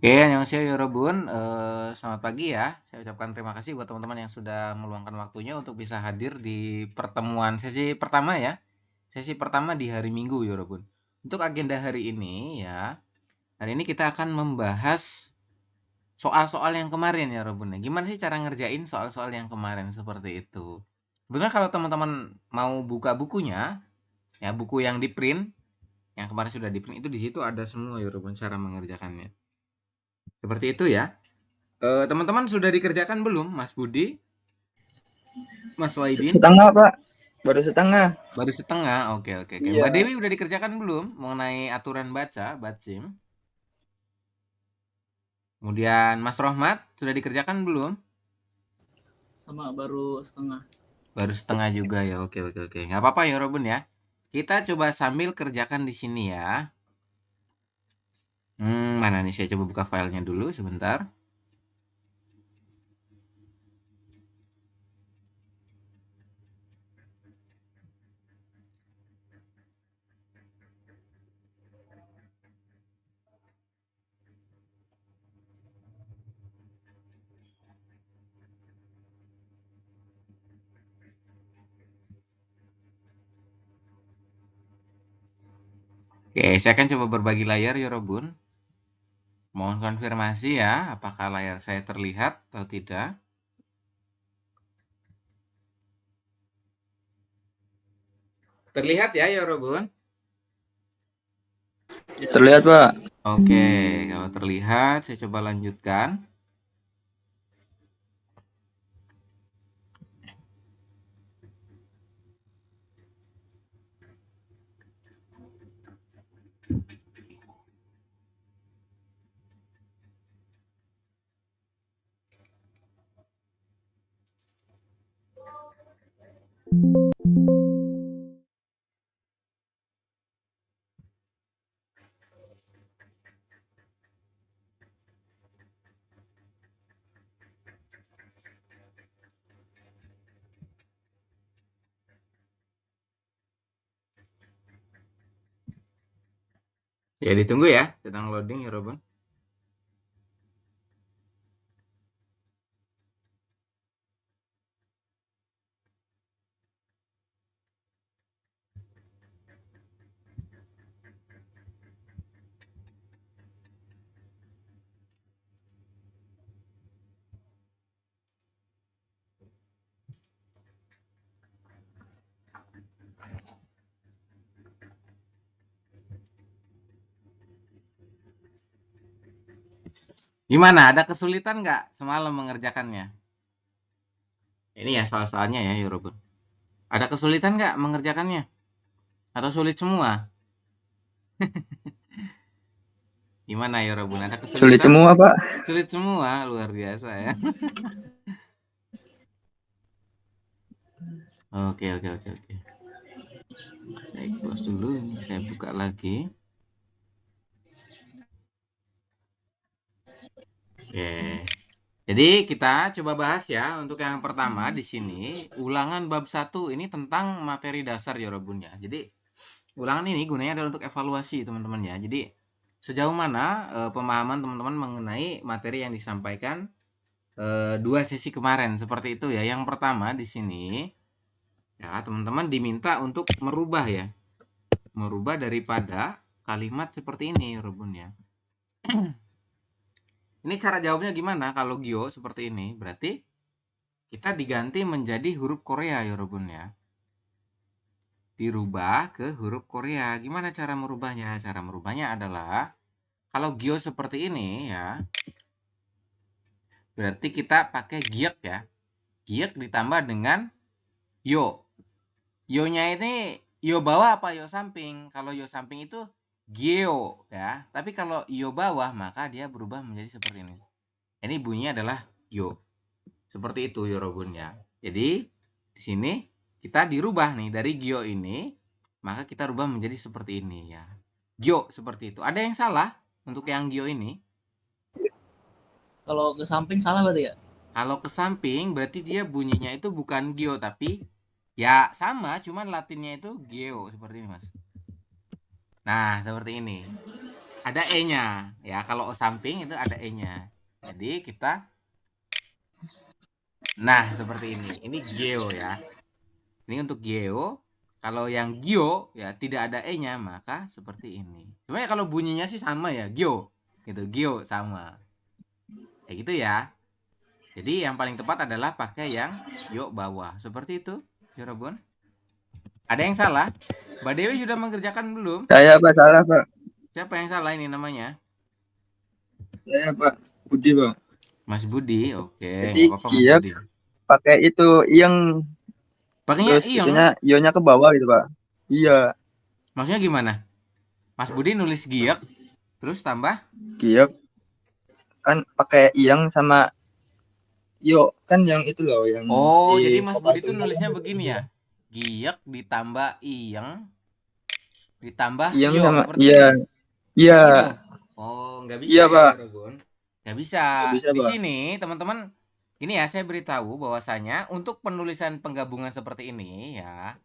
Oke, annyeonghaseyo yorobun. Selamat pagi ya. Saya ucapkan terima kasih buat teman-teman yang sudah meluangkan waktunya untuk bisa hadir di pertemuan sesi pertama ya. Sesi pertama di hari Minggu yorobun. Untuk agenda hari ini ya, hari ini kita akan membahas soal-soal yang kemarin ya yorobun. Gimana sih cara ngerjain soal-soal yang kemarin seperti itu? Sebenarnya kalau teman-teman mau buka bukunya, ya buku yang di print, yang kemarin sudah di print itu di situ ada semua yorobun cara mengerjakannya. Seperti itu ya. Teman-teman sudah dikerjakan belum, Mas Budi, Mas Waidin? Setengah, Pak. Baru setengah. Baru setengah. Oke, oke, oke. Mbak Iya. Dewi udah dikerjakan belum mengenai aturan baca, batsim? Kemudian Mas Rohmat sudah dikerjakan belum? Sama baru setengah. Baru setengah juga ya. Oke, oke, oke. Nggak apa-apa ya, Robin ya. Kita coba sambil kerjakan di sini ya. Mana nih? Saya coba buka filenya dulu sebentar. Oke, saya akan coba berbagi layar ya, Robun. Mohon konfirmasi ya, apakah layar saya terlihat atau tidak. Terlihat ya, Yorobun? Terlihat, Pak. Oke, kalau terlihat, saya coba lanjutkan. Ya, ditunggu ya, sedang loading ya, Robin. Gimana, ada kesulitan nggak semalam mengerjakannya? Ini ya soal-soalnya ya, Robin. Ada kesulitan nggak mengerjakannya? Atau sulit semua? Gimana ya, Robin? Ada Sulit kesulitan? semua, Pak. Sulit semua, luar biasa ya. Oke, oke, oke, oke. Saya close dulu, ini saya buka lagi. Oke. Jadi kita coba bahas ya untuk yang pertama di sini ulangan bab 1 ini tentang materi dasar ya Robun ya. Jadi ulangan ini gunanya adalah untuk evaluasi teman-teman ya. Jadi sejauh mana pemahaman teman-teman mengenai materi yang disampaikan 2 sesi kemarin seperti itu ya. Yang pertama di sini ya teman-teman diminta untuk merubah ya. Merubah daripada kalimat seperti ini Robun ya. Ini cara jawabnya gimana kalau Gio seperti ini? Berarti kita diganti menjadi huruf Korea ya Robun ya. Dirubah ke huruf Korea. Gimana cara merubahnya? Cara merubahnya adalah kalau Gyo seperti ini ya, berarti kita pakai giek ya. Giek ditambah dengan yo. Yo-nya ini yo bawah apa yo samping? Kalau yo samping itu geo ya. Tapi kalau yo bawah maka dia berubah menjadi seperti ini. Ini bunyinya adalah yo. Seperti itu ya Robun ya. Jadi di sini kita dirubah nih dari gyo ini, maka kita rubah menjadi seperti ini ya. Gyo seperti itu. Ada yang salah untuk yang gyo ini? Kalau ke samping salah berarti ya? Kalau ke samping berarti dia bunyinya itu bukan gyo tapi ya sama, cuman latinnya itu geo seperti ini mas. Nah, seperti ini. Ada E-nya ya. Kalau samping itu ada E-nya. Jadi kita nah, seperti ini. Ini geo ya. Ini untuk geo. Kalau yang geo ya tidak ada E-nya, maka seperti ini. Sebenarnya kalau bunyinya sih sama ya, geo. Gitu, geo sama. Kayak gitu ya. Jadi yang paling tepat adalah pakai yang yuk bawah. Seperti itu, Yorobun. Ada yang salah? Mbak Dewi sudah mengerjakan belum? Saya Pak salah Pak. Siapa yang salah ini namanya? Saya Pak Budi Pak. Mas Budi. Oke, nggak Jadi apa-apa Mas Giyak Budi. pakai itu yang Pakainya terus iyeng. itunya ionya ke bawah gitu Pak. Iya, Maksudnya gimana? Mas Budi nulis giyak, terus tambah. Giyak kan pakai yang sama yo kan yang itu loh yang Oh, jadi di Mas vokal Budi tuh. tuh nulisnya begini ya. Giyak ditambah iyeng ditambah Yang yo sama seperti iya ini. iya Kayak gitu. Oh, nggak bisa iya ya, Pak. Yorobun. Nggak bisa. Nggak bisa Di Pak. sini, teman-teman, ini ya saya beritahu bahwasanya untuk penulisan penggabungan seperti ini ya,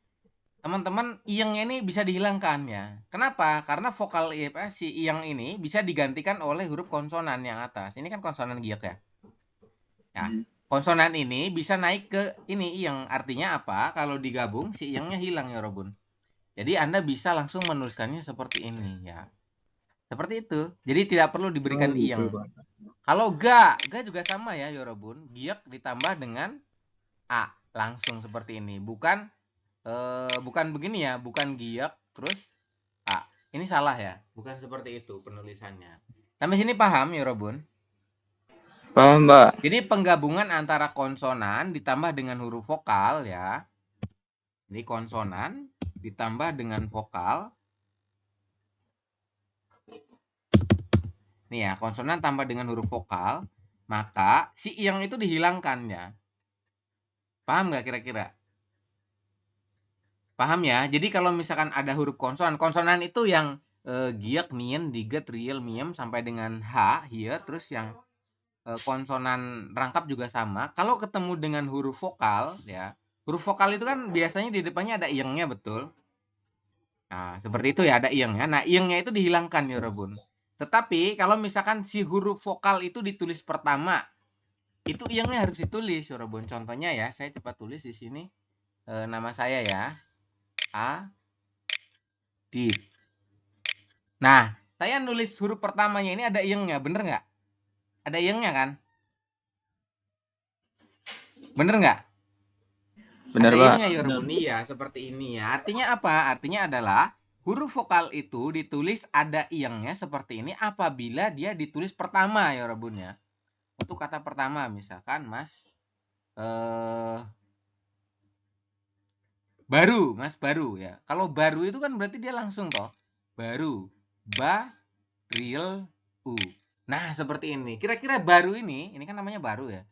teman-teman iyengnya ini bisa dihilangkan ya. Kenapa? Karena vokal si iyeng ini bisa digantikan oleh huruf konsonan yang atas. Ini kan konsonan giyak ya. Ya, konsonan ini bisa naik ke ini iyeng. Artinya apa? Kalau digabung si iyengnya hilang ya, Robun. Jadi Anda bisa langsung menuliskannya seperti ini ya. Seperti itu. Jadi tidak perlu diberikan Oh gitu iyeng. Pak. Kalau ga juga sama ya, Yorobun. Giyak ditambah dengan a langsung seperti ini. Bukan begini ya, bukan giyak terus a. Ini salah ya, bukan seperti itu penulisannya. Sampai sini paham ya, Robun? Paham Pak. Jadi penggabungan antara konsonan ditambah dengan huruf vokal ya. Ini konsonan ditambah dengan vokal. Nih ya, konsonan tambah dengan huruf vokal, maka si iyeng itu dihilangkan ya. Paham nggak kira-kira? Paham ya? Jadi kalau misalkan ada huruf konsonan, konsonan itu yang giak, nien, diget, riel, miem sampai dengan h, hier, terus yang konsonan rangkap juga sama. Kalau ketemu dengan huruf vokal ya, huruf vokal itu kan biasanya di depannya ada iyengnya, betul? Nah, seperti itu ya, ada iyengnya. Nah, iyengnya itu dihilangkan ya, Rebun. Tetapi kalau misalkan si huruf vokal itu ditulis pertama, itu iyengnya harus ditulis, ya, Rebun. Contohnya ya, saya coba tulis di sini nama saya ya. Adit. Nah, saya nulis huruf pertamanya ini ada iyengnya, bener nggak? Ada iyengnya kan? Bener nggak? Benar Ada Pak. iyengnya ya, Rebun. Iya, seperti ini ya. Artinya apa? Artinya adalah huruf vokal itu ditulis ada iyengnya seperti ini apabila dia ditulis pertama ya, Rebun ya. Untuk kata pertama, misalkan Mas baru, Mas baru ya. Kalau baru itu kan berarti dia langsung toh. Baru, real, Nah, seperti ini. Kira-kira baru ini kan namanya baru ya.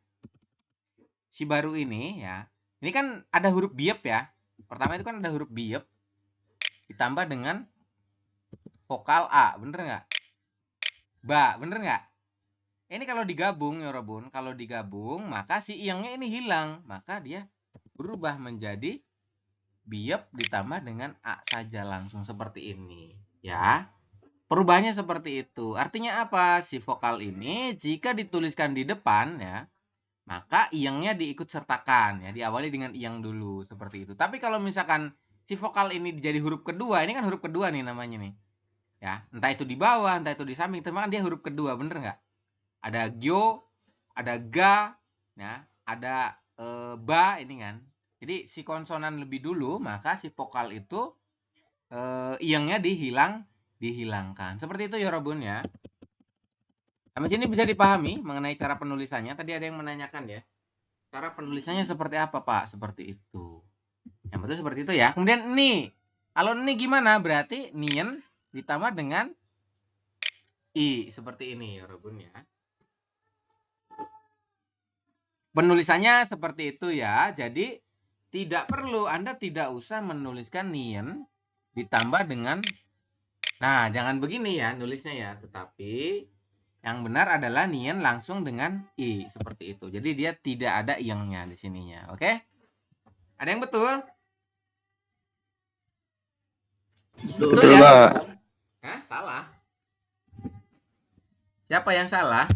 Si baru ini ya. Ini kan ada huruf biep ya. Pertama itu kan ada huruf biep ditambah dengan vokal A, bener nggak? Bener nggak? Ini kalau digabung ya, Robun. Kalau digabung, maka si iyengnya ini hilang. Maka dia berubah menjadi biep ditambah dengan A saja langsung seperti ini. Ya. Perubahannya seperti itu. Artinya apa? Si vokal ini jika dituliskan di depan ya, maka iyengnya diikut sertakan ya, diawali dengan iyeng dulu seperti itu. Tapi kalau misalkan si vokal ini jadi huruf kedua, ini kan huruf kedua nih namanya nih. Ya, entah itu di bawah, entah itu di samping, tapi kan dia huruf kedua, bener nggak? Ada gyo, ada ga, ya, ada ba ini kan. Jadi si konsonan lebih dulu, maka si vokal itu iyengnya dihilangkan. Seperti itu ya, Robun ya. Sampai sini bisa dipahami mengenai cara penulisannya. Tadi ada yang menanyakan ya. Cara penulisannya seperti apa, Pak? Seperti itu. Yang betul seperti itu ya. Kemudian ini. Kalau ini gimana? Berarti nien ditambah dengan i. Seperti ini ya, Robun ya. Penulisannya seperti itu ya. Jadi tidak perlu, Anda tidak usah menuliskan nien ditambah dengan, nah jangan begini ya nulisnya ya, tetapi yang benar adalah nien langsung dengan i seperti itu. Jadi dia tidak ada iyengnya di sininya. Oke? Ada yang betul? Betul. Betul Betul ya, Pak. Robun? Hah? Salah. Siapa yang salah?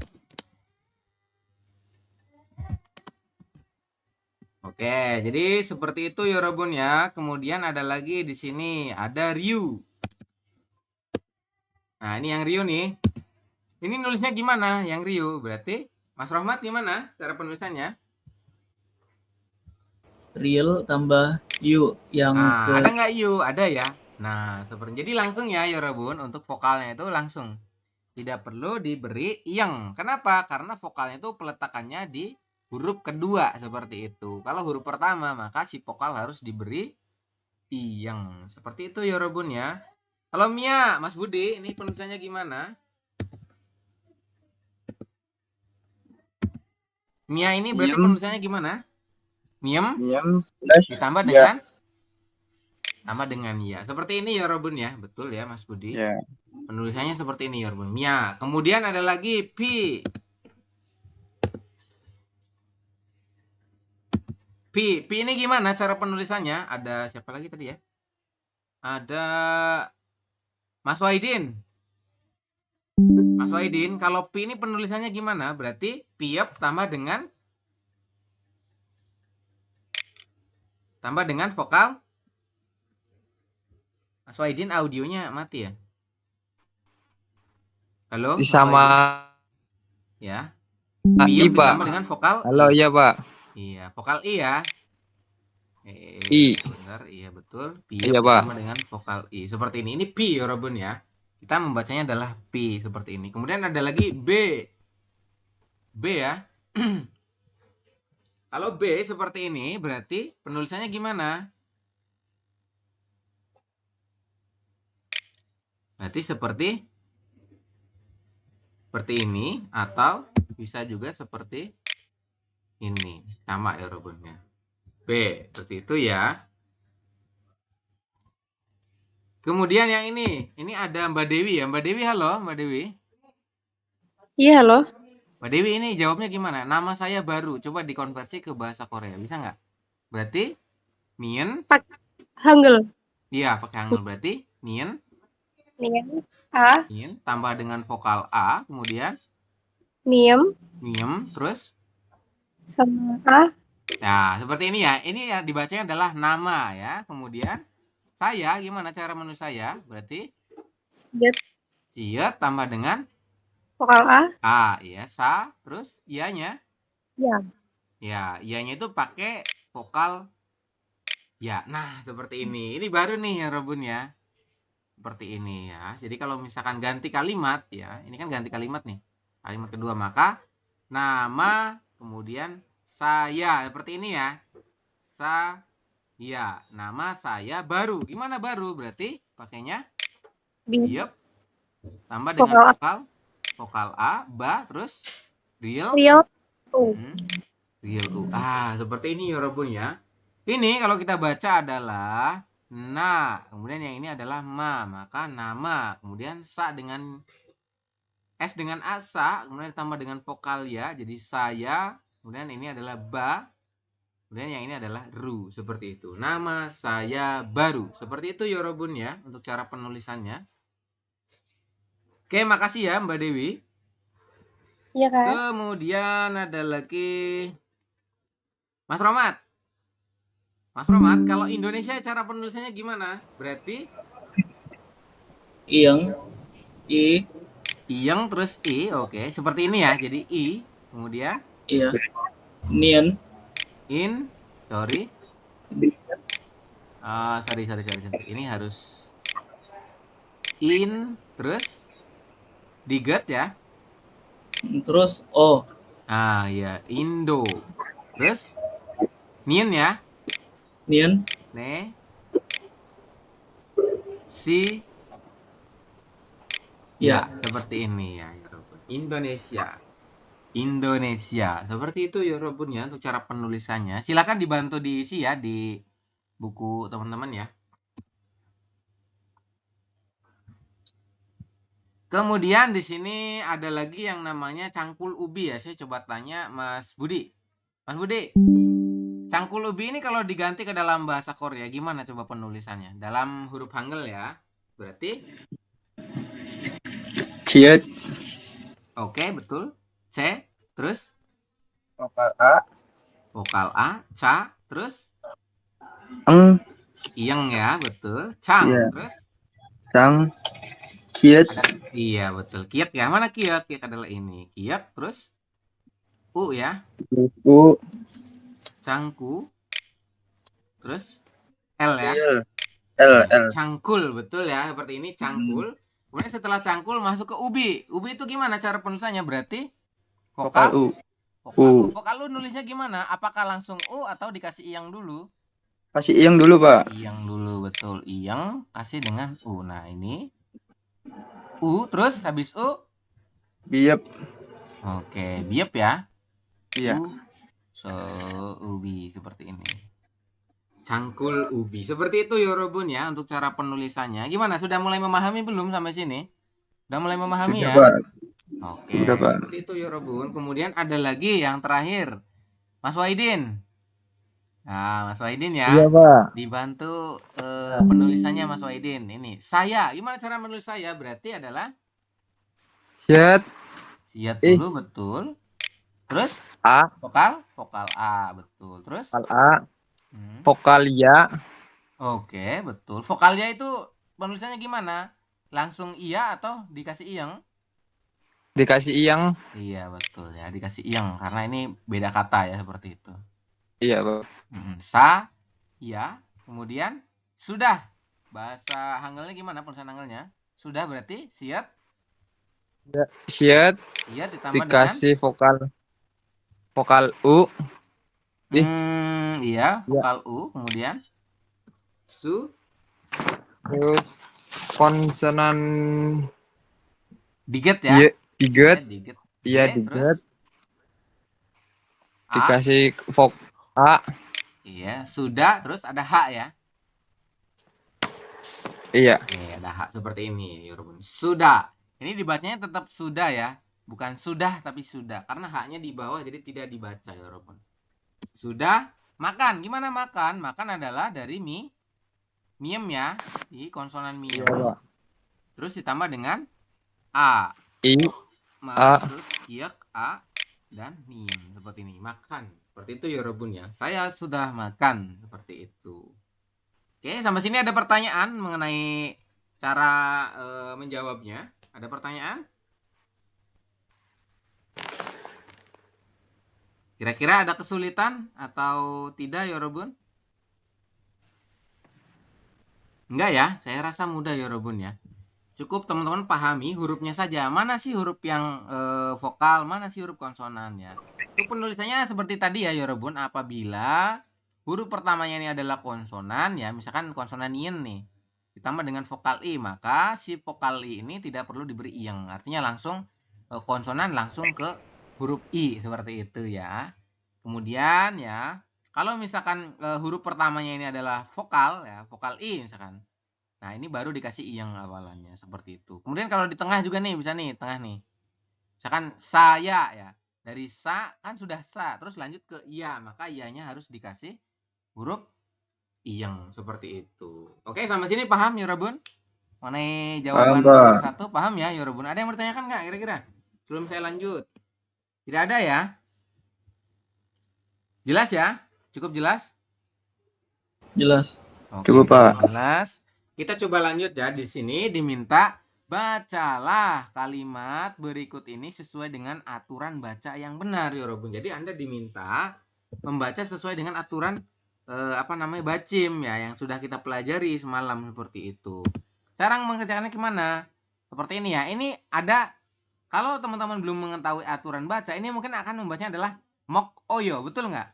Oke, jadi seperti itu Yorobun ya. Kemudian ada lagi di sini ada Ryu. Nah, ini yang Ryu nih. Ini nulisnya gimana? Yang Ryu berarti Mas Rohmat gimana cara penulisannya? Real tambah you yang Nah, ke ada nggak Yu? Ada ya. Nah, seperti jadi langsung ya Yorobun untuk vokalnya itu langsung. Tidak perlu diberi yang. Kenapa? Karena vokalnya itu peletakannya di huruf kedua seperti itu. Kalau huruf pertama maka si vokal harus diberi yang. Seperti itu Yorobun ya. Kalau Mia, Mas Budi, ini penulisannya gimana? Mia ini berarti Miem, penulisannya gimana? Miem miem, plus ditambah ya. dengan ya. Seperti ini Yorobun ya. Betul ya Mas Budi. Ya. Penulisannya seperti ini Yorobun. Mia. Kemudian ada lagi P. P ini gimana cara penulisannya? Ada siapa lagi tadi ya? Ada Mas Waidin. Mas Waidin, kalau P ini penulisannya gimana? Berarti piep tambah dengan vokal. Mas Waidin audionya mati ya? Halo, Mas Sama Waidin? Ya. I, Piep Pak. ditambah dengan vokal Halo, I. iya, Pak. Iya, vokal I ya. I. Bentar, iya betul. Piep Iya, Pak. ditambah dengan vokal I. Seperti ini. Ini P, Yorobun ya. Kita membacanya adalah P seperti ini. Kemudian ada lagi B. B ya. Kalau B seperti ini berarti penulisannya gimana? Berarti seperti ini atau bisa juga seperti ini. Sama ya rumusnya. B, seperti itu ya. Kemudian yang ini ada Mbak Dewi ya. Mbak Dewi, halo Mbak Dewi. Iya, halo. Mbak Dewi ini jawabnya gimana? Nama saya baru. Coba dikonversi ke bahasa Korea. Bisa nggak? Berarti Mien. Hangul. Iya, pakai Hangul. Berarti Mien. Miem. A. Mien tambah dengan vokal A. Kemudian Miem. Miem. Terus? Sama A. Nah, seperti ini ya. Ini ya dibacanya adalah nama ya. Kemudian saya, gimana cara menulis saya? Berarti Siet tambah dengan vokal A. A, ya. Sa, terus ianya? Ya. Ya, ianya itu pakai vokal ya. Nah, seperti ini. Ini baru nih ya, Robun ya. Seperti ini ya. Jadi kalau misalkan ganti kalimat ya, ini kan ganti kalimat nih. Kalimat kedua, maka nama, kemudian saya. Seperti ini ya. Saya. Nama saya baru. Gimana baru? Berarti pakainya Yep. Tambah dengan vokal A, ba, terus real U. Real U. Seperti ini ya Robun ya. Ini kalau kita baca adalah na, kemudian yang ini adalah ma, maka nama, kemudian sa dengan S dengan asa, kemudian ditambah dengan vokal ya, jadi saya, kemudian ini adalah ba, kemudian yang ini adalah ru, seperti itu. Nama saya baru. Seperti itu ya Robun ya untuk cara penulisannya. Oke, makasih ya Mbak Dewi. Iya kan? Kemudian ada lagi Mas Romat. Mas Romat, kalau Indonesia cara penulisannya gimana? Berarti iyeng, I, iyeng terus I, oke. Seperti ini ya, jadi I, kemudian iya, nien, in, sorry. Sorry. Ini harus in, terus diget ya. terus O, Ya, Indo. Terus nien ya. nien, Ne. Si. Ya, seperti ini ya, Indonesia. Seperti itu ya Robun ya untuk cara penulisannya. Silakan dibantu diisi ya di buku teman-teman ya. Kemudian di sini ada lagi yang namanya cangkul ubi ya. Saya coba tanya Mas Budi. Mas Budi, cangkul ubi ini kalau diganti ke dalam bahasa Korea gimana coba penulisannya? Dalam huruf Hangul ya. Berarti ciut, Oke, betul. C, terus vokal A, vokal A, ca, terus eng, iyeng ya, betul. Cang, iya, terus cang, kiet, ada iya betul. Kiek ya. Mana kiek? Kiek adalah ini. Kiek, terus u ya. u, Cangku, terus L ya. il, l, Iya, l. cangkul betul ya. Seperti ini Hmm, cangkul. Kemudian setelah cangkul masuk ke ubi. Ubi itu gimana cara penulisannya? Berarti vokal vokal u, vokal U. u. Vokal U nulisnya gimana? Apakah langsung U atau dikasih iyang dulu? Kasih iyang dulu, Pak. Iyang dulu betul. Iyang kasih dengan U. Nah, ini U terus habis U. Biep, Oke, biep ya. iya. U so ubi seperti ini. Cangkul ubi. Seperti itu Yorobun ya untuk cara penulisannya. Gimana? Sudah mulai memahami belum sampai sini? Sudah mulai memahami Sudah, ya? Pak. Oke, Sudah, Pak. seperti itu Yorobun. Kemudian ada lagi yang terakhir. Mas Waidin. Nah, Mas Waidin ya. Iya, Pak. Dibantu penulisannya Mas Waidin. Ini saya. Gimana cara menulis saya? Berarti adalah Siat. siat Ih. dulu betul. Terus A. vokal A betul. Terus Vokal A. hmm, Vokal ya. oke, betul. Vokalnya itu penulisannya gimana? Langsung iya atau dikasih iyeng? Dikasih iyang. Iya, betul ya, dikasih iyeng karena ini beda kata ya seperti itu. Iya, Pak. Sa, iya, kemudian sudah. Bahasa Hangulnya gimana penulisan Hangulnya? Sudah berarti siat. Siat. Iya ditambah dengan Dikasih vokal U. Ih. Iya, Ya. vokal U, kemudian su, Terus konsonan diget ya. Y. Diget. Ya, diget. Iya, D, terus diget. A. Dikasih A. Iya, sudah, terus ada H ya. Iya. Oke, ada H seperti ini, Yorobun. Sudah. Ini dibacanya tetap sudah ya. Bukan sudah, tapi sudah. Karena H-nya di bawah, jadi tidak dibaca, Yorobun. Sudah. Makan. Gimana makan? Makan adalah dari miem ya. Di konsonan miem. Iya, Pak. Terus ditambah dengan A. I. A. Terus kiek, A, dan miem. Seperti ini. Makan. Seperti itu, Yorobun ya. Saya sudah makan. Seperti itu. Oke, sampai sini ada pertanyaan mengenai cara menjawabnya. Ada pertanyaan? Kira-kira ada kesulitan atau tidak, Yorobun? Enggak ya, saya rasa mudah, Yorobun ya. Cukup teman-teman pahami hurufnya saja. Mana sih huruf yang vokal, mana sih huruf konsonan ya. Untuk penulisannya seperti tadi ya, Yorobun. Apabila huruf pertamanya ini adalah konsonan ya, misalkan konsonan yin nih, ditambah dengan vokal i, maka si vokal i ini tidak perlu diberi iyeng. Artinya langsung konsonan langsung ke huruf i seperti itu ya. Kemudian ya, kalau misalkan huruf pertamanya ini adalah vokal ya, vokal i misalkan. Nah, ini baru dikasih iyeng awalannya seperti itu. Kemudian kalau di tengah juga nih, bisa nih, tengah nih. Misalkan saya ya. Dari sa kan sudah sa, terus lanjut ke iya, maka iyanya harus dikasih huruf iyeng seperti itu. Oke, sampai sini paham Yorobun? Mengenai jawaban Paham, nomor Pak. 1 paham ya Yorobun? Ada yang bertanyakan nggak kira-kira? Sebelum saya lanjut. Tidak ada ya? Jelas ya? Cukup jelas? Jelas. Oke, Cukup, Pak. jelas. Kita coba lanjut ya. Di sini diminta bacalah kalimat berikut ini sesuai dengan aturan baca yang benar, Yorobun. Jadi Anda diminta membaca sesuai dengan aturan bacim ya yang sudah kita pelajari semalam seperti itu. Cara mengerjakannya gimana? Seperti ini ya. Ini ada kalau teman-teman belum mengetahui aturan baca, ini mungkin akan membacanya adalah mok oyo, betul nggak?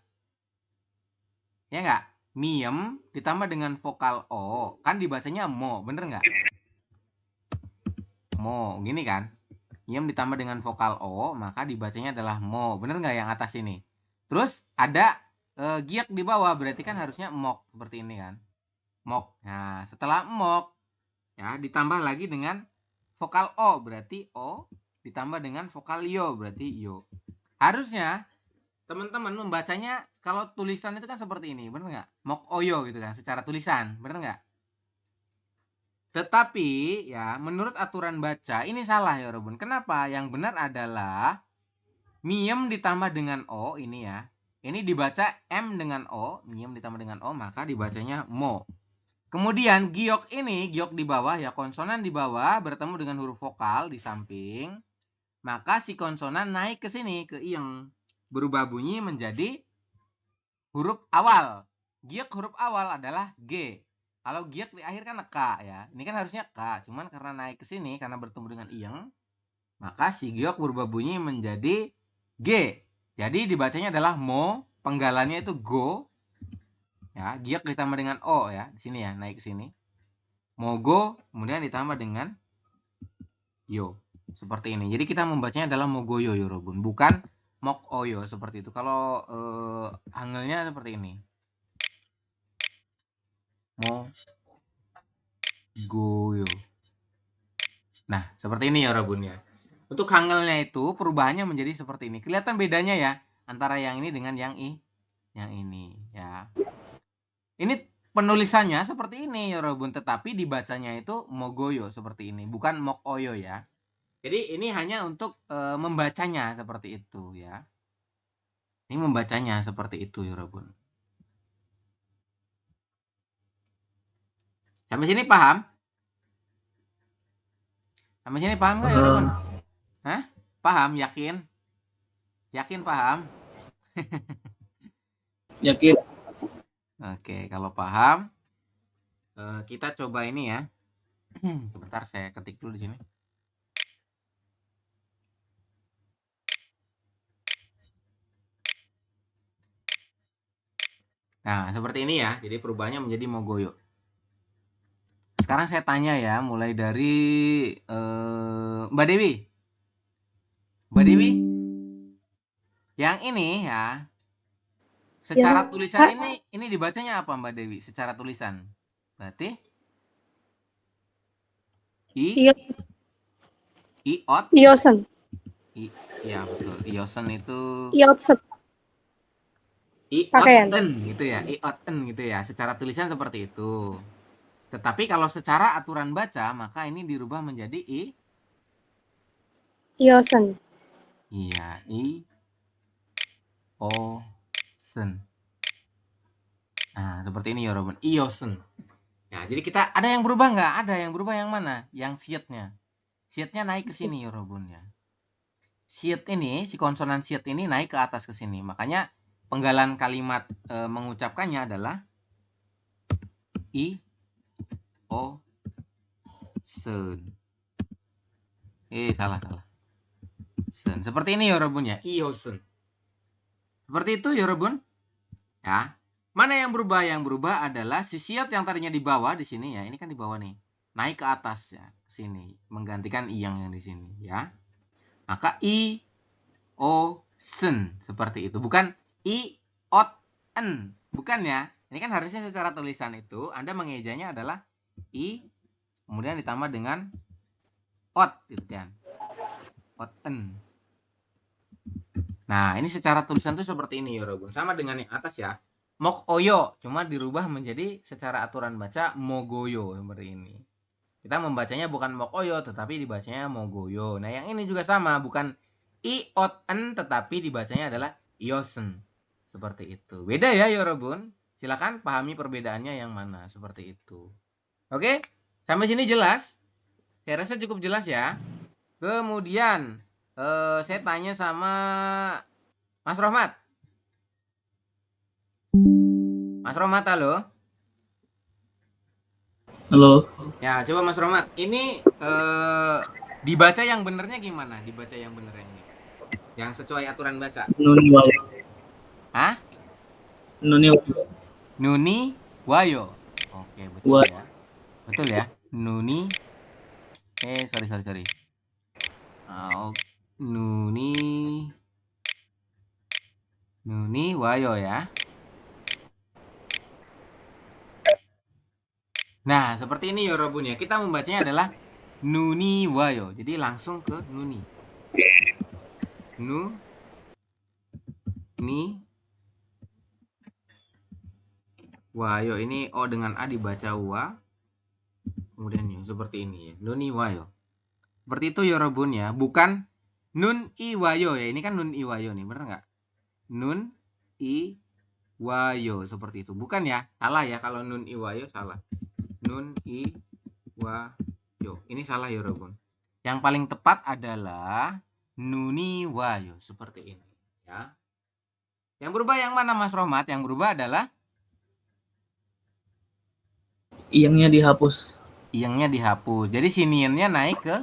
Ya nggak? Miem ditambah dengan vokal O, kan dibacanya mo, bener nggak? Mo, gini kan? Miem ditambah dengan vokal O, maka dibacanya adalah mo, bener nggak yang atas ini? Terus ada giak di bawah, berarti kan harusnya mok, seperti ini kan? Mok. Nah, setelah mok, ya ditambah lagi dengan vokal O, berarti O, ditambah dengan vokal yo, berarti yo. Harusnya teman-teman membacanya kalau tulisan itu kan seperti ini, bener nggak? Mok oyo gitu kan, secara tulisan, bener nggak? Tetapi ya, menurut aturan baca ini salah ya Robun. Kenapa? Yang benar adalah miem ditambah dengan o ini ya. Ini dibaca m dengan o, miem ditambah dengan o, maka dibacanya mo. Kemudian giok ini, giok di bawah ya, konsonan di bawah bertemu dengan huruf vokal di samping, maka si konsonan naik ke sini ke iyeng, berubah bunyi menjadi huruf awal. Giok huruf awal adalah G. Kalau giok di akhir kan K ya. Ini kan harusnya K, cuman karena naik ke sini karena bertemu dengan iyeng, maka si giok berubah bunyi menjadi G. Jadi dibacanya adalah mo, penggalannya itu go. Ya, giok ditambah dengan o ya, di sini ya, naik ke sini. Mogo kemudian ditambah dengan yo. Seperti ini. Jadi kita membacanya adalah mogoyo yorobun, bukan mok oyo seperti itu. Kalau hangelnya seperti ini. Mogoyo. Nah, seperti ini ya Robun ya. Untuk hangelnya itu perubahannya menjadi seperti ini. Kelihatan bedanya ya antara yang ini dengan yang ini ya. Ini penulisannya seperti ini ya Robun, tetapi dibacanya itu mogoyo seperti ini, bukan mok oyo ya. Jadi ini hanya untuk membacanya seperti itu ya. Ini membacanya seperti itu ya Robun. Sampai sini paham? Sampai sini paham nggak ya Robun? Hah? Paham? Yakin? Yakin paham? Yakin. Oke, kalau paham, kita coba ini ya. Sebentar saya ketik dulu di sini. Nah, seperti ini ya. Jadi perubahannya menjadi mogoyo. Sekarang saya tanya ya, mulai dari Mbak Dewi. Mbak Dewi, yang ini ya, secara Ya, tulisan Kak. ini dibacanya apa Mbak Dewi? Secara tulisan, berarti Iyo, iot, Iyosen. ya betul. Iosen itu Iotsen. Pakaian. ioten gitu ya, ioten gitu ya. Secara tulisan seperti itu. Tetapi kalau secara aturan baca, maka ini dirubah menjadi Iyosen. iya, o sen. Nah, seperti ini ya Robin. Iosen. Nah, jadi kita ada yang berubah nggak? Ada yang berubah yang mana? Yang sietnya. Sietnya naik ke sini ya Robin ya. Siet ini, si konsonan siet ini naik ke atas ke sini. Makanya penggalan kalimat mengucapkannya adalah o sen. Salah. Sen. Seperti ini ya Robun ya. Iosen. Seperti itu ya Robun. Ya. Mana yang berubah? Yang berubah adalah si siat yang tadinya di bawah di sini ya. Ini kan di bawah nih. Naik ke atas ya, ke sini, menggantikan iyang yang di sini ya. Maka o sen seperti itu. Bukan ot en. Bukan ya. Ini kan harusnya secara tulisan itu Anda mengejanya adalah kemudian ditambah dengan ot gitu kan. Ot en. Nah, ini secara tulisan tuh seperti ini ya Robun. Sama dengan yang atas ya. Mok oyo, cuma dirubah menjadi secara aturan baca mogoyo seperti ini. Kita membacanya bukan mok oyo, tetapi dibacanya mogoyo. Nah, yang ini juga sama, bukan iot en, tetapi dibacanya adalah iosen. Seperti itu. Beda ya Robun. Silakan pahami perbedaannya yang mana, seperti itu. Oke? Sampai sini jelas? Saya rasa cukup jelas ya. Kemudian saya tanya sama Mas Rohmat. Mas Rohmat, halo. Halo. Ya, coba Mas Rohmat. Ini dibaca yang benernya gimana? Dibaca yang bener yang ini. Yang sesuai aturan baca. Nuni wayo. Hah? Nuni wayo. Nuni wayo. Oke, betul ya. Betul ya. Nuni. Sorry. Nuni wayo ya. Nah, seperti ini ya Robun ya. Kita membacanya adalah nuni wayo. Jadi langsung ke nuni. Ni wayo. Ini o dengan a dibaca wa. Kemudian yo. seperti ini ya. Nun iwayo. Seperti itu yorobun ya. Bukan nun iwayo ya. Ini kan nun iwayo nih, bener nggak? Nun iwayo seperti itu. Bukan ya. Salah ya kalau nun iwayo salah. Nun iwayo. Ini salah yorobun. Yang paling tepat adalah nuniwayo seperti ini ya. Yang berubah yang mana Mas Rohmat? Yang berubah adalah Iyangnya dihapus iyangnya dihapus. Jadi siniennya naik ke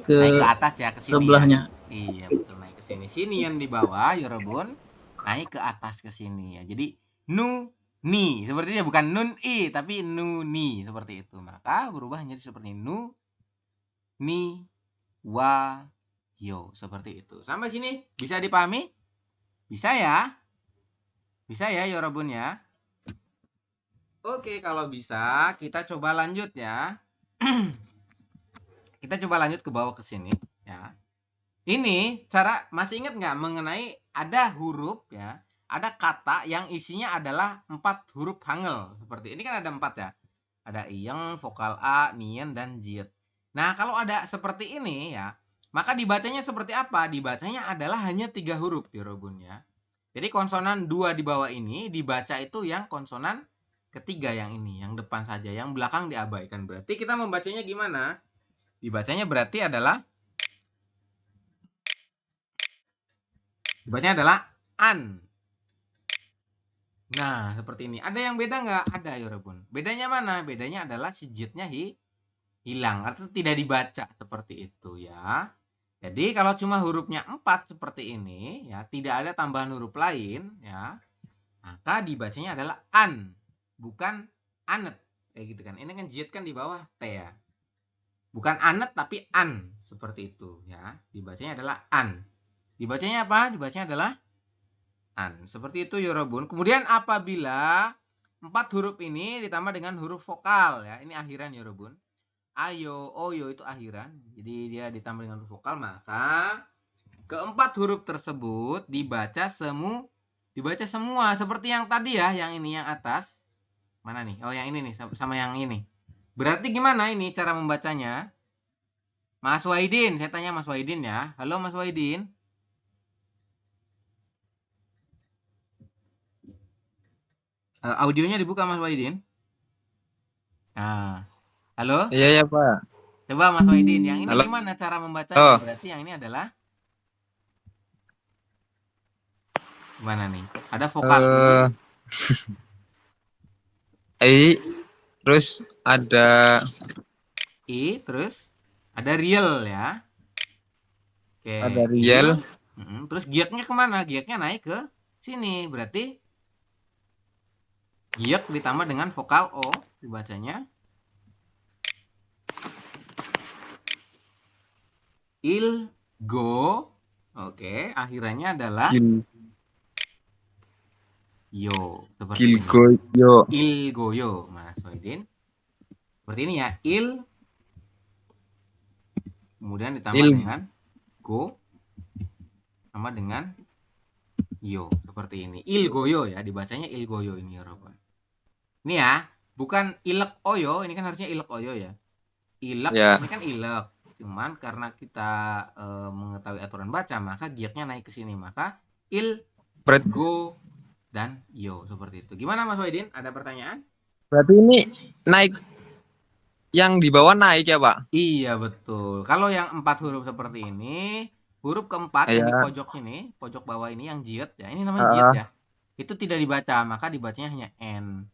ke atas ya, ke sini. sebelahnya. Ya. Iya, betul, naik ke sini. Sinien di bawah, yorobun, naik ke atas ke sini ya. Jadi ni seperti itu, bukan nun i tapi ni seperti itu. Maka berubah menjadi seperti ni wa yo seperti itu. Sampai sini bisa dipahami? Bisa ya? Bisa ya yorobun ya? Oke, kalau bisa kita coba lanjut ya. Kita coba lanjut ke bawah ke sini ya. Ini cara, masih ingat nggak mengenai ada huruf ya, ada kata yang isinya adalah 4 huruf hangul seperti ini kan ada 4 ya. Ada iyeng, vokal a, nien dan jiet. Nah, kalau ada seperti ini ya, maka dibacanya seperti apa? Dibacanya adalah hanya 3 huruf yorobun ya. Jadi konsonan 2 di bawah ini dibaca itu yang konsonan ketiga yang ini, yang depan saja, yang belakang diabaikan. Berarti kita membacanya gimana? Dibacanya berarti adalah an. Nah, seperti ini. Ada yang beda nggak? Ada, yorobun. Bedanya mana? Bedanya adalah si jitnya hilang atau tidak dibaca seperti itu ya. Jadi kalau cuma hurufnya 4 seperti ini ya, tidak ada tambahan huruf lain ya, maka dibacanya adalah an, bukan anet. Kayak gitu kan. Ini kan jit kan di bawah T ya. Bukan anet tapi an seperti itu ya. Dibacanya adalah an. Dibacanya apa? Dibacanya adalah an. Seperti itu yorobun. Kemudian apabila 4 huruf ini ditambah dengan huruf vokal ya. Ini akhiran yorobun. Ayo, oyo itu akhiran. Jadi dia ditambah dengan huruf vokal, maka keempat huruf tersebut dibaca semua seperti yang tadi ya, yang ini yang atas. Mana nih? Oh, yang ini nih sama yang ini. Berarti gimana ini cara membacanya? Mas Waidin, saya tanya Mas Waidin ya. Halo Mas Waidin. Audionya dibuka Mas Waidin. Nah, halo? Iya ya Pak. Coba Mas Waidin, yang ini Halo. gimana cara membacanya? Berarti yang ini adalah gimana nih? Ada vokal I, terus ada I, terus ada real ya. Oke. ada real. Terus giaknya kemana? Giaknya naik ke sini. Berarti giak ditambah dengan vokal O dibacanya ilgo. Oke, akhirannya adalah yo seperti ini. Ilgoyo Mas Waidin. Seperti ini ya, kemudian ditambah dengan go sama dengan yo seperti ini. Ilgoyo ya, dibacanya ilgoyo ini yorobun. Ini ya, bukan ilek oyo, ini kan harusnya ilek oyo ya. Ilek Ya. ini kan ilek. Cuman karena kita mengetahui aturan baca, maka giaknya naik ke sini, maka go dan yo seperti itu. Gimana Mas Waidin? Ada pertanyaan? Berarti ini naik, yang di bawah naik ya Pak? Iya betul. Kalau yang 4 huruf seperti ini, huruf keempat yang di pojok ini, pojok bawah ini yang jiet ya, ini namanya jiet ya. Itu tidak dibaca, maka dibacanya hanya n.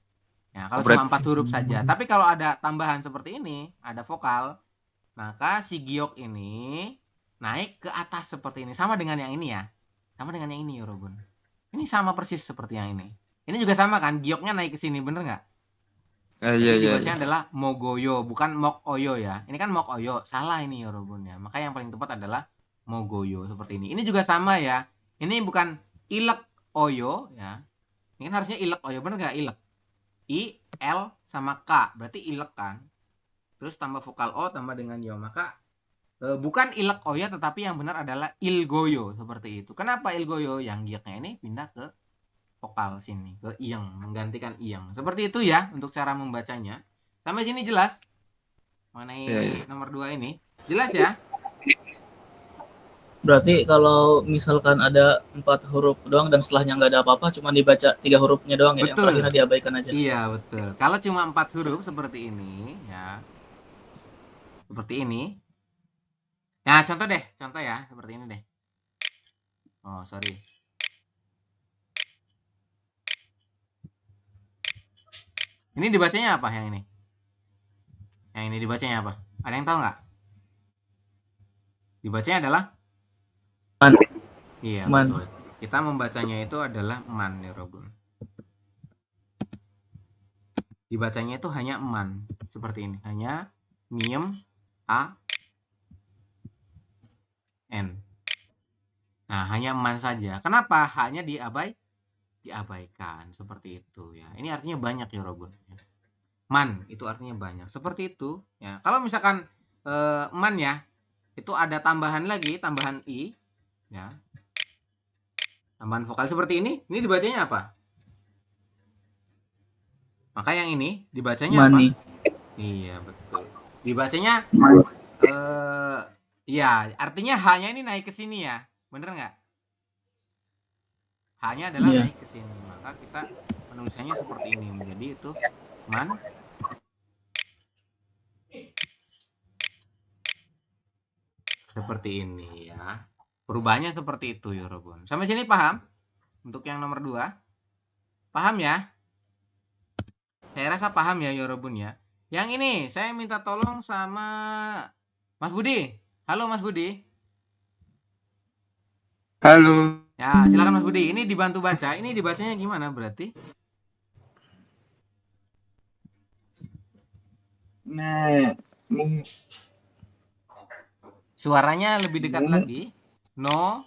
Ya, kalau cuma 4 huruf saja. Tapi kalau ada tambahan seperti ini, ada vokal, maka si giok ini naik ke atas seperti ini, sama dengan yang ini ya. Sama dengan yang ini yorobun. Ini sama persis seperti yang ini. Ini juga sama kan, gioknya naik ke sini, bener nggak? Iya. Dibacanya adalah mogoyo, bukan mok oyo ya. Ini kan mok oyo, salah ini yorobun ya. Maka yang paling tepat adalah mogoyo seperti ini. Ini juga sama ya. Ini bukan ilek oyo ya. Ini kan harusnya ilek oyo, bener nggak? Ilek. I, L sama K, berarti ilek kan. Terus tambah vokal O tambah dengan yo, maka bukan ilek oyo, tetapi yang benar adalah ilgoyo seperti itu. Kenapa ilgoyo? Yang giaknya ini pindah ke vokal sini, ke iyeng, menggantikan iyeng. Seperti itu ya untuk cara membacanya. Sampai sini jelas? Mengenai Iya, iya. nomor 2 ini. Jelas ya? Berarti kalau misalkan ada 4 huruf doang dan setelahnya nggak ada apa-apa, cuma dibaca 3 hurufnya doang ya, yang Betul. terakhirnya diabaikan aja. Iya, betul. Kalau cuma 4 huruf seperti ini, ya. Seperti ini. Nah, contoh deh. Contoh ya, seperti ini deh. Oh, sorry. Ini dibacanya apa yang ini? Yang ini dibacanya apa? Ada yang tahu nggak? Dibacanya adalah? Man. Iya, Man. betul. Kita membacanya itu adalah man ya, Robun. Dibacanya itu hanya man. Seperti ini. Hanya miem, a, n. Nah, hanya man saja. Kenapa? Hanya diabaikan. Seperti itu ya. Ini artinya banyak ya, Robun. Man, itu artinya banyak. Seperti itu. Ya. Kalau misalkan man ya, itu ada tambahan lagi, tambahan i. Ya. Tambahan vokal seperti ini dibacanya apa? Maka yang ini dibacanya Money. apa? Iya, betul. Dibacanya ya, artinya hanya ini naik ke sini ya. Bener nggak? Hanya adalah Iya. naik ke sini. Maka kita menulisannya seperti ini. Menjadi itu man. Seperti ini ya. Perubahannya seperti itu ya, Robun. Sampai sini paham? Untuk yang nomor 2. Paham ya? Saya rasa paham ya, Yorobun ya. Yang ini saya minta tolong sama Mas Budi. Halo Mas Budi. Halo. Ya, silakan Mas Budi. Ini dibantu baca. Ini dibacanya gimana berarti? Nah, Suaranya lebih dekat lagi. No.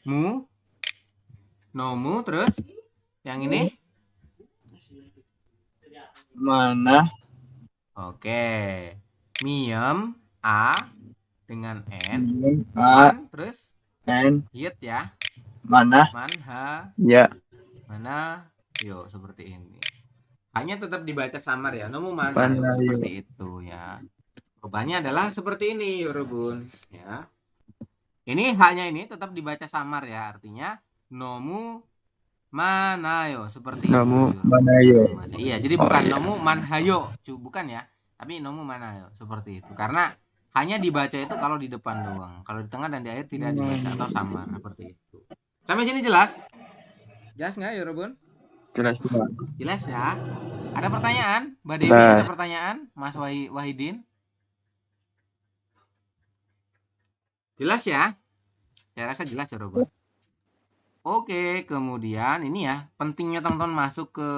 Mu. Nomu terus yang ini? mana? Oke. Miem a dengan n. A, Man terus N, hit ya. mana? Man ha. Ya. Mana? Yo, seperti ini. Hanya tetap dibaca samar ya. Nomu mana? Mana, yo. Seperti itu ya. Perubahannya adalah seperti ini, Yorobun. Ya. Ini hanya ini tetap dibaca samar ya. Artinya nomu manayo seperti Nomu itu. manayo. Iya, jadi bukan nomu manhayo, bukan ya. Tapi nomu manayo seperti itu. Karena hanya dibaca itu kalau di depan doang. Kalau di tengah dan di akhir tidak dibaca atau samar seperti itu. Sampai sini jelas? Jelas nggak, Yorobun? Jelas. Jelas ya. Ada pertanyaan, Mbak Dewi? Nah. Ada pertanyaan, Mas Wahidin? Jelas ya? Saya rasa jelas ya, Robot. Oke, kemudian ini ya, pentingnya teman-teman masuk ke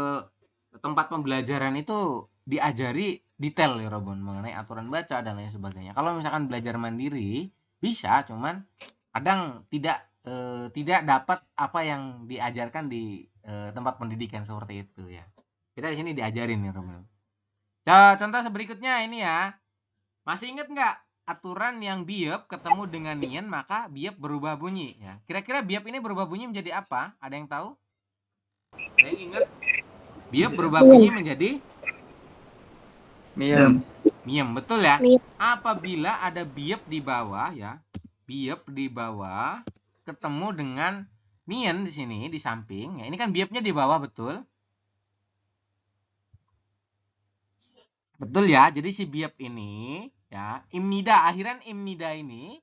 tempat pembelajaran itu diajari detail ya, Robon, mengenai aturan baca dan lain sebagainya. Kalau misalkan belajar mandiri, bisa, cuman kadang tidak dapat apa yang diajarkan di tempat pendidikan seperti itu ya. Kita di sini diajarin ya, Robon. Contoh berikutnya ini ya. Masih ingat nggak aturan yang biop ketemu dengan nien maka biop berubah bunyi ya. Kira-kira biop ini berubah bunyi menjadi apa? Ada yang tahu? Ada yang ingat? Biop berubah bunyi menjadi Miem. miem, betul ya? Miem. Apabila ada biop di bawah ya. Biop di bawah ketemu dengan nien di sini di samping. Ya, ini kan biopnya di bawah, betul? Betul ya. Jadi si biop ini ya, imnida, akhiran imnida ini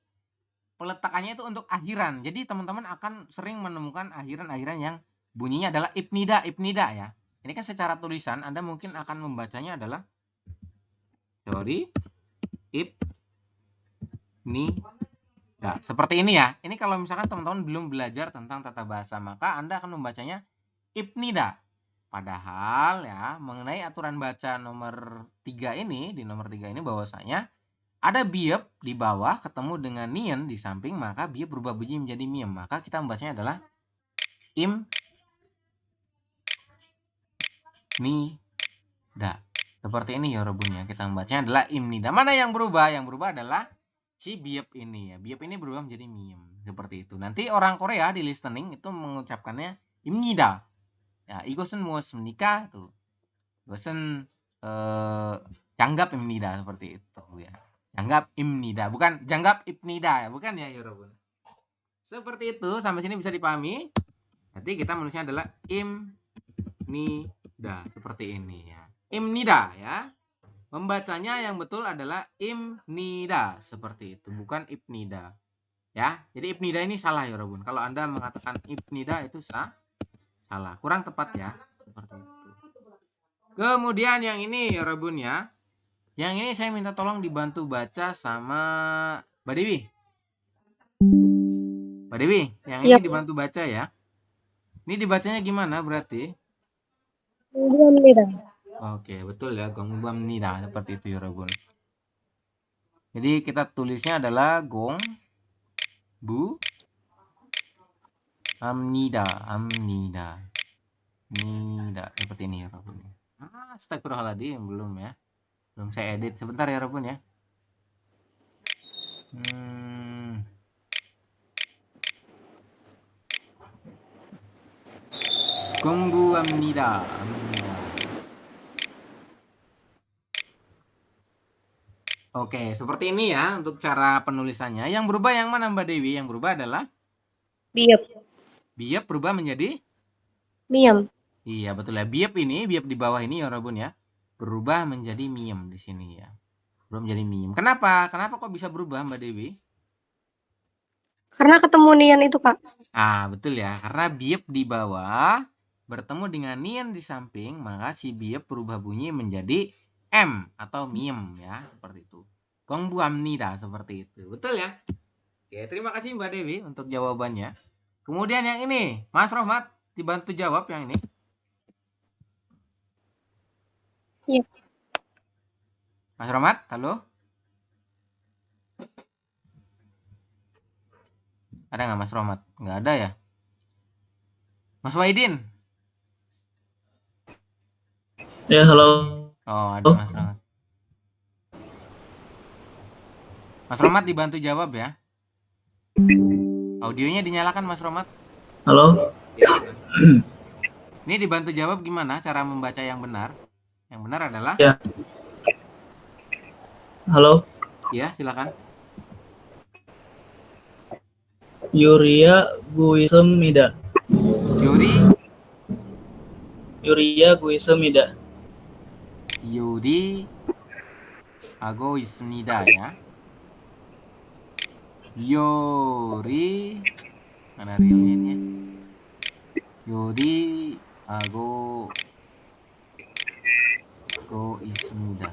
peletakannya itu untuk akhiran. Jadi teman-teman akan sering menemukan akhiran-akhiran yang bunyinya adalah ibnida ya. Ini kan secara tulisan Anda mungkin akan membacanya adalah ibnida. Seperti ini ya. Ini kalau misalkan teman-teman belum belajar tentang tata bahasa, maka Anda akan membacanya ibnida. Padahal ya, mengenai aturan baca nomor 3 ini, di nomor 3 ini bahwasanya ada biop di bawah ketemu dengan nien di samping, maka biop berubah bunyi menjadi miem. Maka kita membacanya adalah imnida. Seperti ini ya Robunnya. Kita membacanya adalah imnida. Mana yang berubah? Yang berubah adalah si biop ini ya. Biop ini berubah menjadi miem. Seperti itu. Nanti orang Korea di listening itu mengucapkannya imnida. Ya, igosen mus menikah tuh. Bosen janggap입니다 seperti itu ya. janggap입니다 bukan janggapibnida ya, bukan ya Yorobun. Seperti itu, sampai sini bisa dipahami. Berarti kita menulisnya adalah imnida seperti ini ya. Imnida ya. Membacanya yang betul adalah imnida seperti itu, bukan ibnida. Ya, jadi ibnida ini salah ya Robun. Kalau Anda mengatakan ibnida itu salah, kurang tepat ya. Seperti itu. Kemudian yang ini ya Robun ya. Yang ini saya minta tolong dibantu baca sama Mbak Dewi. Mbak Dewi, yang ini Iya. dibantu baca ya. Ini dibacanya gimana berarti? Gongbuamnida. Oke, betul ya, gongbuamnida seperti itu ya Robun. Jadi kita tulisnya adalah gong bu amnida nida seperti ini ya Robun. Astagfirullahaladzim, belum ya. Belum saya edit. Sebentar ya Robun ya. Gongbuamnida Oke, seperti ini ya untuk cara penulisannya. Yang berubah yang mana Mbak Dewi? Yang berubah adalah Biep. biep berubah menjadi Miam. iya, betul ya. Biep di bawah ini ya Robun ya. Berubah menjadi miem di sini ya. Berubah menjadi miem. Kenapa? Kenapa kok bisa berubah Mbak Dewi? Karena ketemu nian itu, Kak. Betul ya. Karena biep di bawah bertemu dengan nian di samping, maka si biep berubah bunyi menjadi M atau miem ya, seperti itu. Gongbuamnida seperti itu. Betul ya? Oke, terima kasih Mbak Dewi untuk jawabannya. Kemudian yang ini, Mas Rohmat dibantu jawab yang ini. Iya. Mas Rohmat, halo? Ada nggak Mas Rohmat? Nggak ada ya? Mas Waidin? Ya, halo. Oh, ada Mas Rohmat. Mas Rohmat dibantu jawab ya. Audionya dinyalakan Mas Rohmat. Halo. Ini dibantu jawab gimana cara membaca yang benar? Yang benar adalah? Ya. Halo. Ya, silakan. Yuria Guisemida. Yuria Guisemida. Yuri agoismida ya. Yori mana realnya ini ya? Yori agoismida.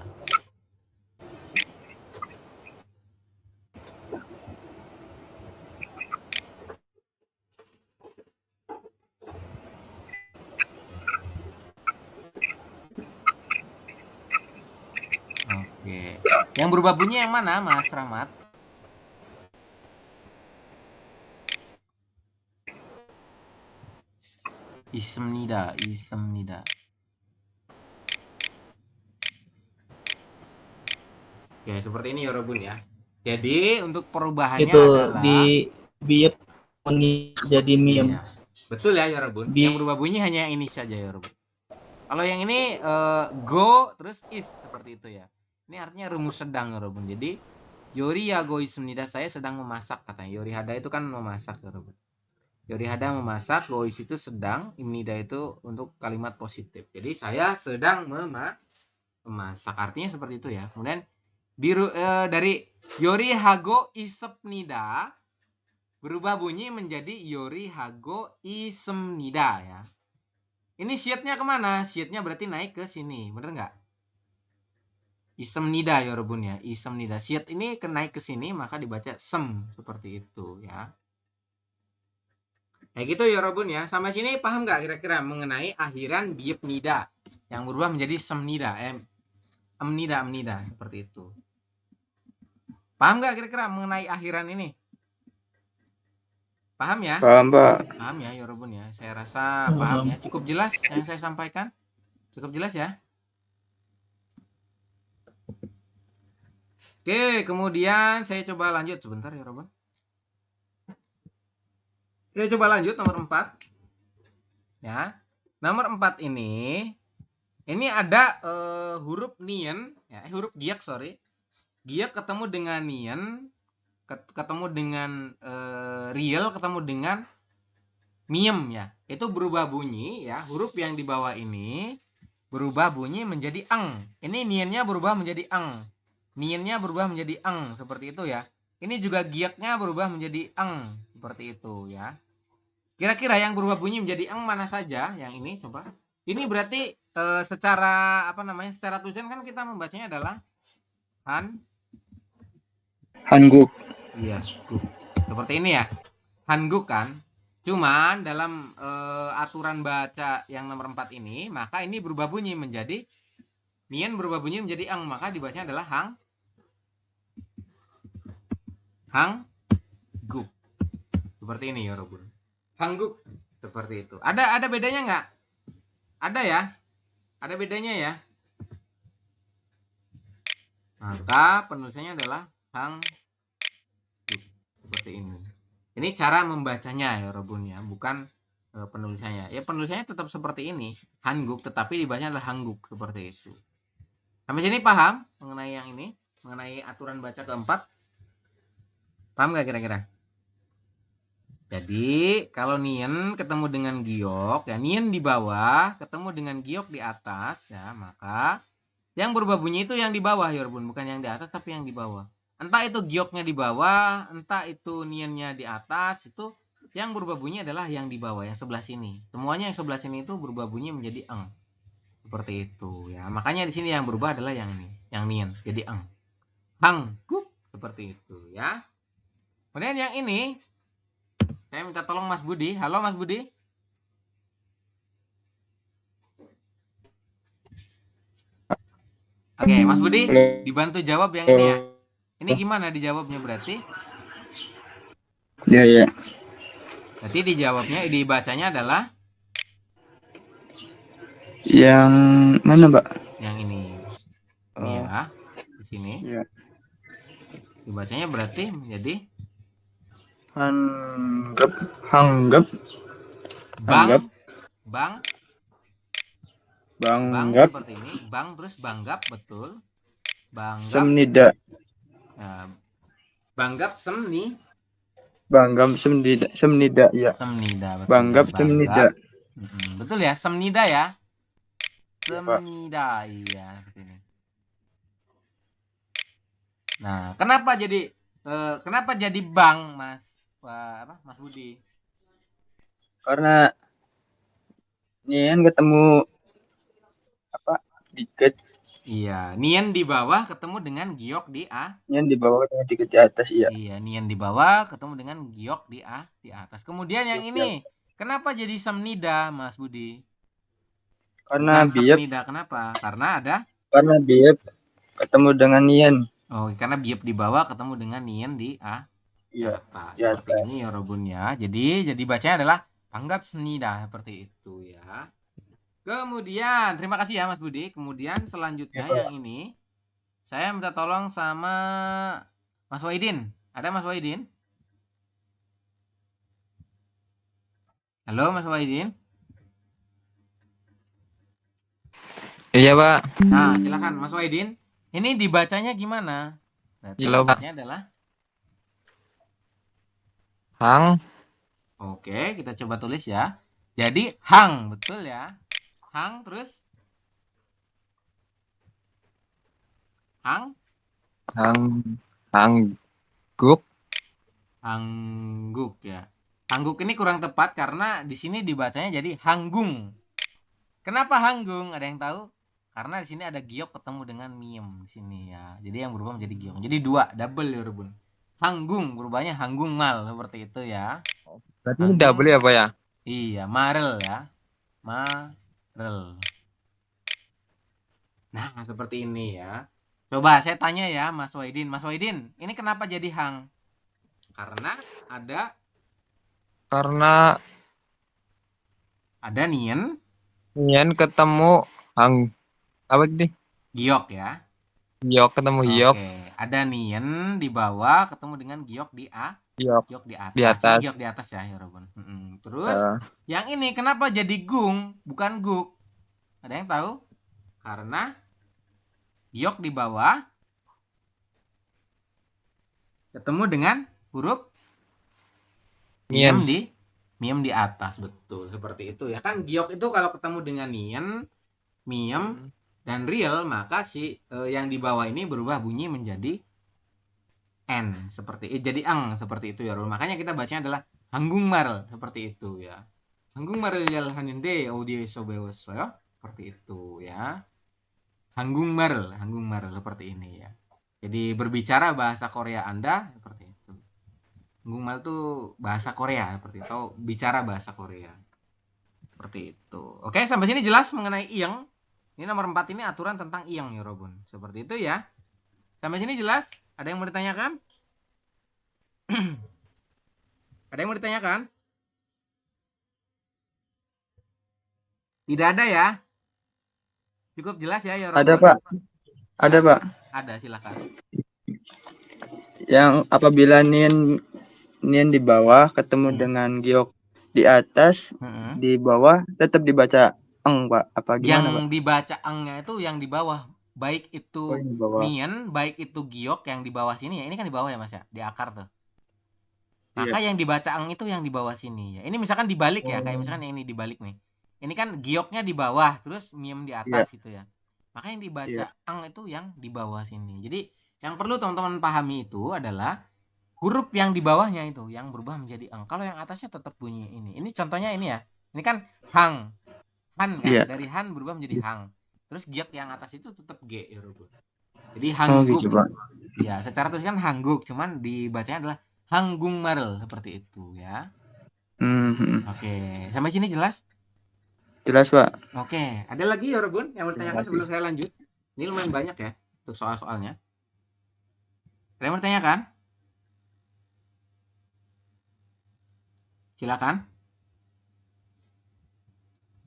Oke. Yang berubah bunyi yang mana, Mas Rahmat? Ismnida. Oke, seperti ini ya Robun ya. Jadi untuk perubahannya Itu adalah di biep jadi miem. Iya. Betul ya Robun. Yang berubah bunyi hanya yang ini saja ya Robun. Kalau yang ini go terus is seperti itu ya. Ini artinya rumus sedang ya Robun. Jadi Yori ya goismnida, saya sedang memasak katanya. Yori hada itu kan memasak ya Robun. Yori hada memasak, gois itu sedang, imnida itu untuk kalimat positif. Jadi saya sedang memasak. Artinya seperti itu ya. Kemudian dari Yori hago isepnida berubah bunyi menjadi Yori hago isemnida ya. Ini shiatnya kemana? Shiatnya berarti naik ke sini, bener nggak? Isemnida ya Robun ya, isemnida. Shiat ini naik ke sini maka dibaca sem seperti itu ya. Kayak gitu ya Robun ya. Sampai sini paham nggak kira-kira mengenai akhiran biep nida yang berubah menjadi semnida, amnida seperti itu. Paham nggak kira-kira mengenai akhiran ini? Paham ya? Paham, Pak. Paham ya Robun ya. Saya rasa paham ya. Cukup jelas yang saya sampaikan? Cukup jelas ya? Oke, kemudian saya coba lanjut sebentar ya Robun. Saya coba lanjut nomor 4. Ya. Nomor 4 ini Ini ada huruf nien, ya, huruf giok, sorry. Giok ketemu dengan nien, ketemu dengan riel, ketemu dengan miem ya. Itu berubah bunyi ya. Huruf yang di bawah ini berubah bunyi menjadi eng. Ini niennya berubah menjadi eng. Niennya berubah menjadi eng, seperti itu ya. Ini juga gioknya berubah menjadi eng, seperti itu ya. Kira-kira yang berubah bunyi menjadi eng mana saja? Yang ini coba. Ini berarti secara apa namanya? Secara tulisan kan kita membacanya adalah Hanguk. iya, guk. Seperti ini ya. Hanguk kan. Cuman dalam aturan baca yang nomor 4 ini, maka ini berubah bunyi menjadi nien berubah bunyi menjadi eng, maka dibacanya adalah hangguk. Seperti ini ya, Robun. Hangguk seperti itu. Ada bedanya nggak? Ada ya? Ada bedanya ya? Maka penulisannya adalah hangguk. Seperti ini. Ini cara membacanya ya, Robun ya, bukan penulisannya. Ya penulisannya tetap seperti ini, hangguk, tetapi dibacanya adalah hangguk, seperti itu. Sampai sini paham mengenai yang ini, mengenai aturan baca keempat? Paham nggak kira-kira? Jadi kalau nien ketemu dengan giok, ya nien di bawah ketemu dengan giok di atas, ya maka yang berubah bunyi itu yang di bawah ya, Robun, bukan yang di atas tapi yang di bawah. Entah itu gioknya di bawah, entah itu niennya di atas, itu yang berubah bunyi adalah yang di bawah, yang sebelah sini. Semuanya yang sebelah sini itu berubah bunyi menjadi eng. Seperti itu ya. Makanya di sini yang berubah adalah yang ini, yang nien jadi eng. Hangguk, seperti itu ya. Kemudian yang ini saya minta tolong Mas Budi. Halo Mas Budi. Oke, Mas Budi dibantu jawab yang ini ya. Ini gimana dijawabnya berarti? Iya, iya. Berarti dijawabnya, dibacanya adalah Yang mana, Mbak? yang ini. Ini ya, di sini. Iya. Dibacanya berarti menjadi Hanggap, hanggap, bang, Hanggap. bang banggap, seperti ini. Bang terus banggap, betul. Banggap. semnida, Nah, banggap semni. banggam, semnida, ya. Semnida, betul. Banggap, Ya, semnida. Betul ya, semnida ya. Iya, Pak. Semnida, iya seperti ini. Nah, kenapa jadi bang, Mas? Mas Budi? Karena nien ketemu apa? Dikit. Iya, nien di bawah ketemu dengan giok di A. Nien di bawah dengan dikit di atas, iya. Iya, nien di bawah ketemu dengan giok di atas. Kemudian yang ini, kenapa jadi semnida, Mas Budi? Karena Bukan biep, semnida, kenapa? Karena biep ketemu dengan nien. oh, karena biep di bawah ketemu dengan nien di Iya. atas. Di atas. Seperti ini ya, Robun ya. Jadi bacanya adalah panggap semnida, seperti itu ya. Kemudian, terima kasih ya Mas Budi. Kemudian selanjutnya Ya, yang ini, saya minta tolong sama Mas Wahidin. Ada Mas Wahidin? Halo Mas Wahidin. Iya, Pak. Nah, silakan Mas Wahidin. Ini dibacanya gimana? Berarti Halo, Pak. bacanya adalah Hang. Oke, kita coba tulis ya. Jadi hang, betul ya. Hang terus hang, Hangguk. hangguk ya. Hangguk ini kurang tepat karena di sini dibacanya jadi hanggung. Kenapa hanggung? Ada yang tahu? Karena di sini ada giok ketemu dengan miem di sini ya. Jadi yang berubah menjadi giok. Jadi dua, double ya, Rubun. Hanggung berubahnya hanggung mal, seperti itu ya. Berarti ini double ya, Pak ya? Iya, marel ya. Marel. Nah, seperti ini ya. Coba saya tanya ya, Mas Wahidin. Mas Wahidin, ini kenapa jadi hang? Karena ada nien ketemu hang apa ini? giok ya. Giok ketemu hiok. Oke, ada nien di bawah ketemu dengan giok di giok di atas. Di atas. Ini giok di atas ya, Robun. Terus yang ini kenapa jadi gung bukan guk? Ada yang tahu? Karena giok di bawah ketemu dengan huruf Nien. miem di atas. Betul, seperti itu ya. Kan giok itu kalau ketemu dengan nien, miem, dan real, maka yang di bawah ini berubah bunyi menjadi n, jadi ang, seperti itu ya. Makanya kita bacanya adalah hanggungmar, seperti itu ya. Hanggungmar yal haninde audio sobewas ya. Seperti itu ya. Hanggungmar seperti ini ya. Jadi berbicara bahasa Korea Anda seperti itu. Hanggungmar itu bahasa Korea seperti itu. Atau bicara bahasa Korea. Seperti itu. Oke, sampai sini jelas mengenai iyang. Ini nomor 4 ini aturan tentang iyang ya, Robun. Seperti itu ya. Sampai sini jelas? Ada yang mau ditanyakan? Ada yang mau ditanyakan? Tidak ada ya? Cukup jelas ya, Robun? Ada, Pak. Ada, Pak. Ada, silakan. Yang apabila nien di bawah ketemu dengan giok di atas, di bawah tetap dibaca eng, Pak. Apa gimana, Pak? Yang dibaca engnya itu yang di bawah. Baik itu Yang di bawah. mien, baik itu giok yang di bawah sini ya. Ini kan di bawah ya, Mas ya, di akar tuh. Maka yang dibaca eng itu yang di bawah sini ya. Ini misalkan dibalik ya, kayak misalkan yang ini dibalik nih. Ini kan gioknya di bawah, terus miem di atas gitu ya. Maka yang dibaca eng itu yang di bawah sini. Jadi yang perlu teman-teman pahami itu adalah huruf yang di bawahnya itu yang berubah menjadi eng. Kalau yang atasnya tetap bunyi ini. Ini contohnya ini ya. Ini kan hang. Han kan, dari han berubah menjadi hang. Terus giok yang atas itu tetap g ya, Robun. Jadi hangguk. Gitu, Pak. Ya, secara tulisan hangguk, cuman dibacanya adalah hanggungmarel, seperti itu ya. Oke, sampai sini jelas? Jelas, Pak. Oke, ada lagi ya, Robun yang mau ditanyakan sebelum saya lanjut? Ini lumayan banyak ya untuk soal-soalnya. Ada yang mau ditanyakan? Silakan.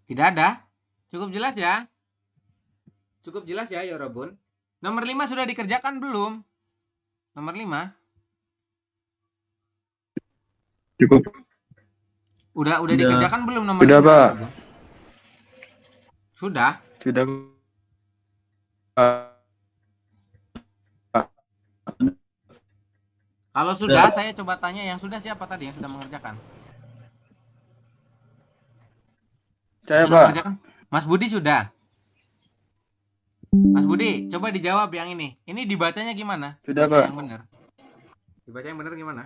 Tidak ada? Cukup jelas ya? Cukup jelas ya, Robun? Nomor 5 sudah dikerjakan belum? Nomor 5? Cukup. Udah dikerjakan belum nomor 5? Sudah, Pak. Sudah? Sudah. Kalau sudah, saya coba tanya yang sudah siapa tadi yang sudah mengerjakan? Saya, Sudah Pak. mengerjakan? Mas Budi sudah? Mas Budi, coba dijawab yang ini. Ini dibacanya gimana? Sudah, Baca Pak. yang benar. Dibaca yang benar gimana?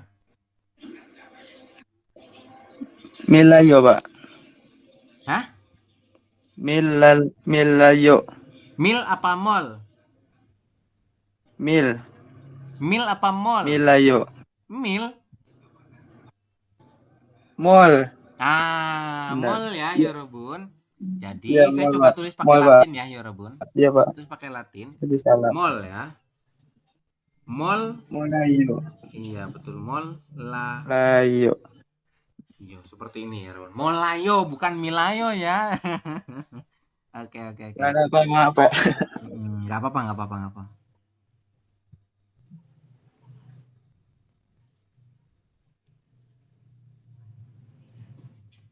Milayo, Pak. Hah? Milayo. Mil apa mol? Mil. Mil apa mol? Milayo. Mil? Mall. Mol ya, Yorobun. Jadi Ya, saya mall, coba Pak. tulis pakai Mall, Latin ya, Yorobun. Iya, Pak. Tulis pakai Latin. Jadi salah. Mol ya. Mol. Molayo. Iya, betul. Mol la. Layo. Iya, seperti ini ya, Yorobun. Molayo bukan milayo ya. Oke. Nggak ada apa, maaf, Pak. Nggak apa-apa.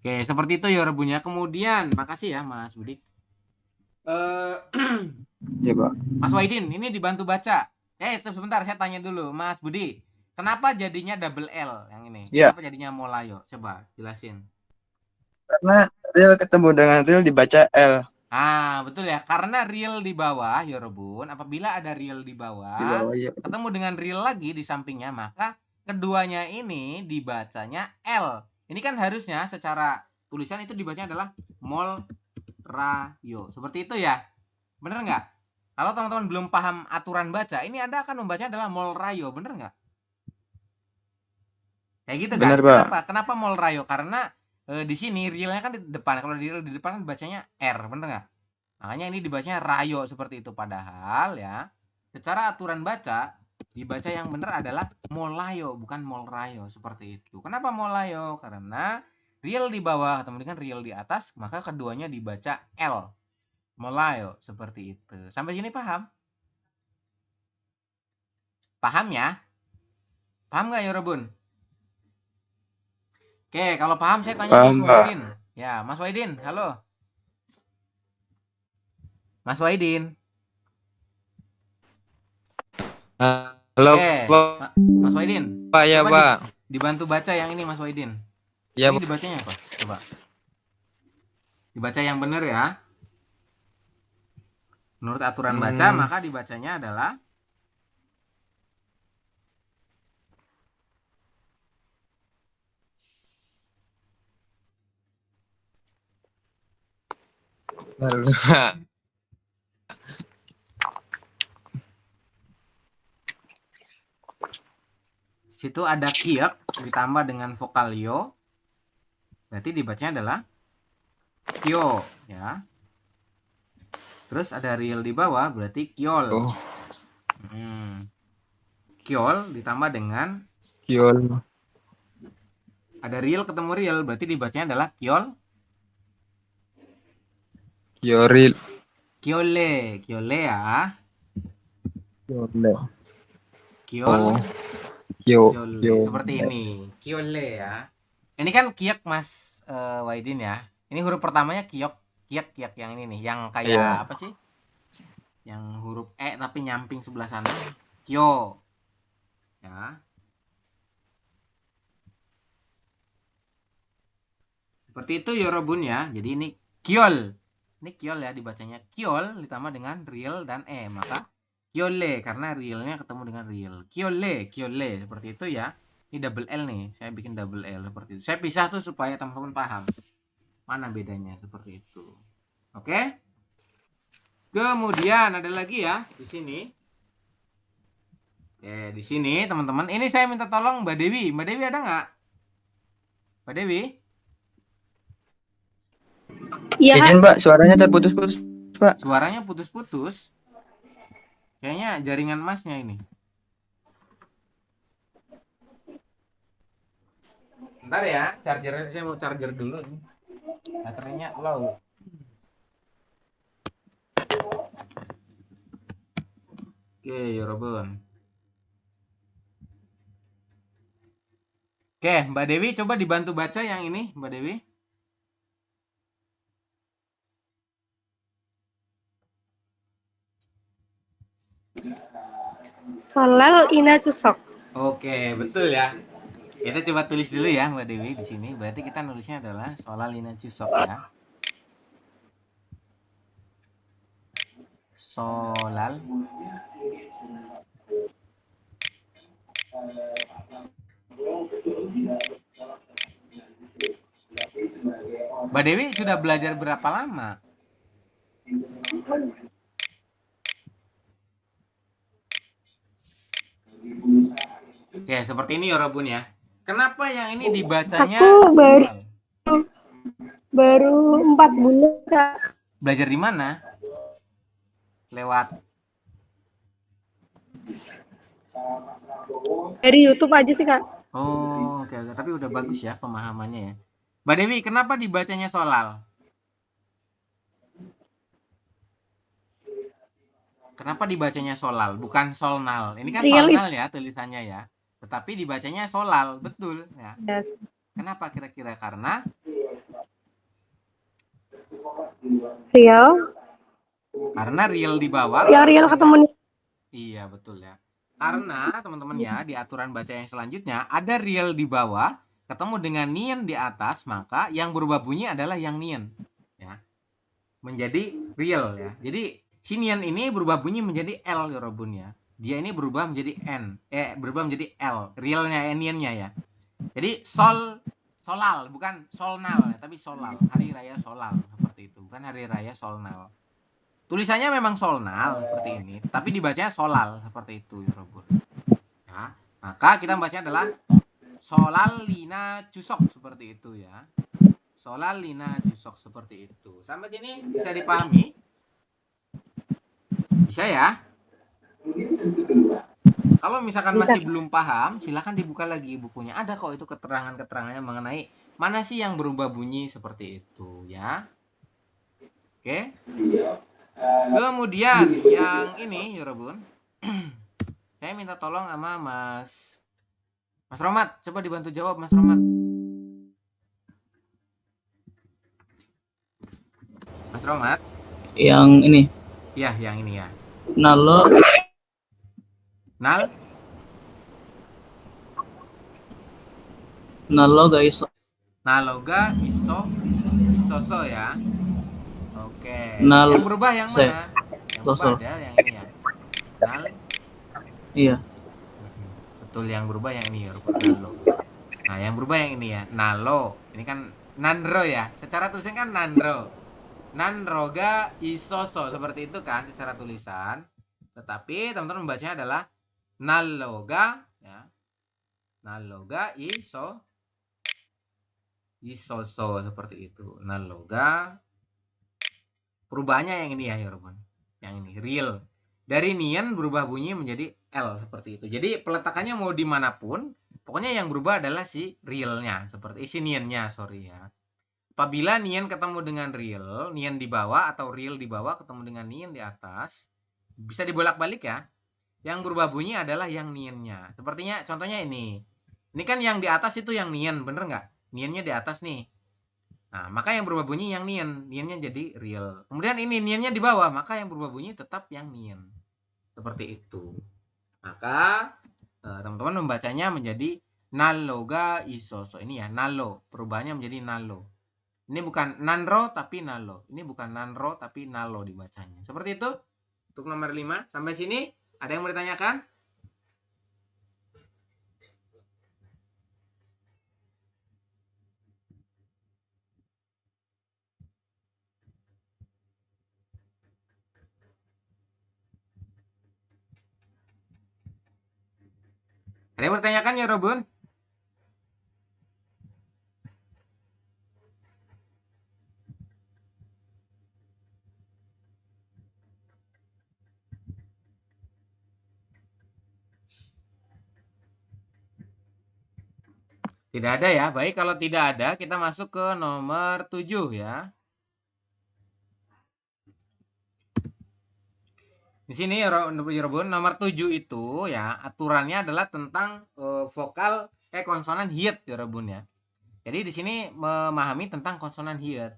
Oke, seperti itu ya Rebunya. Kemudian, makasih ya Mas Budik. Iya, Pak. Mas Waidin, ini dibantu baca. Sebentar, saya tanya dulu, Mas Budi. Kenapa jadinya double L yang ini? Iya. Kenapa jadinya Molayo? Coba jelasin. Karena real ketemu dengan real dibaca L. Betul ya. Karena real di bawah, ya Rebun. Apabila ada real di bawah, iya. ketemu dengan real lagi di sampingnya, maka keduanya ini dibacanya L. Ini kan harusnya secara tulisan itu dibacanya adalah mol rayo. Seperti itu ya. Bener nggak? Kalau teman-teman belum paham aturan baca, ini Anda akan membaca adalah mol rayo. Bener nggak? Kayak gitu kan? Kenapa mol rayo? Karena di sini realnya kan di depan. Kalau di depan kan dibacanya R. Bener nggak? Makanya ini dibacanya rayo seperti itu. Padahal ya, secara aturan baca, dibaca yang benar adalah molayo, bukan molrayo, seperti itu. Kenapa molayo? Karena real di bawah ketemu dengan real di atas, maka keduanya dibaca L. Molayo, seperti itu. Sampai sini paham? Paham ya? Paham nggak ya, Robun? Oke, kalau paham saya tanya Paham, Mas Waidin. Ya, Mas Waidin, halo. Mas Waidin. Halo, Mas Waidin. Pak ya, Coba Pak. dibantu baca yang ini Mas Waidin. Ya, Ini dibacanya apa? Coba. Dibaca yang benar ya. Menurut aturan baca, maka dibacanya adalah Pak. situ ada kiek ditambah dengan vokal yo. Berarti dibacanya adalah kyo ya. Terus ada real di bawah berarti kyol. Oh, Kyol ditambah dengan Kiol. ada real ketemu real berarti dibacanya adalah kyol. Kioril. Kyole, kyole ya. Kiole. Kyol. Oh, Kyo. Kyole. Kyo. Seperti ini. Kyole ya. Ini kan kiek Mas Waidin ya. Ini huruf pertamanya kiok, kiek yang ini nih, yang kayak Iya. apa sih? Yang huruf E tapi nyamping sebelah sana. Kyo. Ya. Seperti itu Yorobun ya. Jadi ini kyol. Ini kyol ya dibacanya kyol ditambah dengan real dan E. Maka kyole karena realnya ketemu dengan real. Kyole, kyole seperti itu ya. Ini double L nih. Saya bikin double L seperti itu. Saya pisah tuh supaya teman-teman paham. Mana bedanya seperti itu. Oke? Kemudian ada lagi ya di sini. Oke, di sini teman-teman. Ini saya minta tolong Mbak Dewi. Mbak Dewi ada nggak? Mbak Dewi? Iya, Kak. Izin, Pak, suaranya terputus-putus, Pak. Suaranya putus-putus. Kayaknya jaringan masnya ini. Bentar ya, chargernya saya mau charger dulu nih. Baterainya low. Oke, Yorobun. Oke, Mbak Dewi coba dibantu baca yang ini, Mbak Dewi. Solal ina cusok. Oke, betul ya. Kita coba tulis dulu ya Mbak Dewi di sini. Berarti kita nulisnya adalah solal ina cusok ya. Solal Mbak Dewi sudah belajar berapa lama? Oke, seperti ini ya Robun ya. Kenapa yang ini dibacanya Aku solal? baru 4 bulan, Kak. Belajar di mana? Lewat Dari YouTube aja sih, Kak. Oh, oke. Tapi udah bagus ya pemahamannya ya. Mbak Dewi, kenapa dibacanya solal? Kenapa dibacanya solal, bukan solnal? Ini kan Real solnal ya tulisannya ya. Tetapi dibacanya solal, betul ya. Yes. Kenapa kira-kira? Karena Real. real di bawah. Yang real ketemu nih. Iya, betul ya. Karena teman-teman ya, di aturan baca yang selanjutnya ada real di bawah ketemu dengan nien di atas, maka yang berubah bunyi adalah yang nien ya. Menjadi real ya. Jadi si nien ini berubah bunyi menjadi L ya Robun ya. Dia ini berubah menjadi N. Berubah menjadi L. Realnya niennya ya. Jadi solal bukan solnal ya, tapi solal. Hari raya solal seperti itu. Bukan hari raya solnal. Tulisannya memang solnal seperti ini, tapi dibacanya solal seperti itu ya Robun. Ya, maka kita membacanya adalah solal lina cusok seperti itu ya. Solal lina cusok seperti itu. Sampai sini bisa dipahami? Bisa ya? Kalau misalkan masih belum paham, silahkan dibuka lagi bukunya. Ada kok itu keterangan-keterangannya mengenai mana sih yang berubah bunyi seperti itu ya. Oke. Kemudian yang ini ya Robun. Saya minta tolong sama Mas Romat, coba dibantu jawab Mas Romat. Mas Romat. Yang ini Ya, yang ini ya. Nalo. Nal. Naloga iso. Naloga isoso ya. Oke. Nal. Yang berubah yang Se. mana? Yang berubah Soso. ada yang ini ya. Nal. Iya. Betul, yang berubah yang ini ya, nalo. Nah, yang berubah yang ini ya, nalo. Ini kan nanro ya. Secara tulisan kan nanro. Nanroga isoso seperti itu kan secara tulisan. Tetapi teman-teman membacanya adalah naloga ya. Naloga isoso seperti itu. Naloga. Perubahannya yang ini ya, teman-teman. Yang ini real. Dari nian berubah bunyi menjadi L seperti itu. Jadi peletakannya mau dimanapun, pokoknya yang berubah adalah si realnya, seperti isi niannya, sorry ya. Apabila nian ketemu dengan real, nian di bawah atau real di bawah ketemu dengan nian di atas, bisa dibolak-balik ya. Yang berubah bunyi adalah yang niannya. Sepertinya contohnya ini. Ini kan yang di atas itu yang nian, bener nggak? Niannya di atas nih. Nah, maka yang berubah bunyi yang nian, niannya jadi real. Kemudian ini niannya di bawah, maka yang berubah bunyi tetap yang nian. Seperti itu. Maka teman-teman membacanya menjadi naloga isoso. Ini ya, nalo. Perubahannya menjadi nalo. Ini bukan nanro tapi nalo. Ini bukan nanro tapi nalo dibacanya. Seperti itu. Untuk nomor 5. Sampai sini ada yang mau ditanyakan? Ada yang mau ditanyakan ya, Robun? Tidak ada ya. Baik, kalau tidak ada, kita masuk ke nomor 7 ya. Di sini ya, Robun, nomor 7 itu ya, aturannya adalah tentang vokal konsonan hiat ya, Robun ya. Jadi di sini memahami tentang konsonan hiat.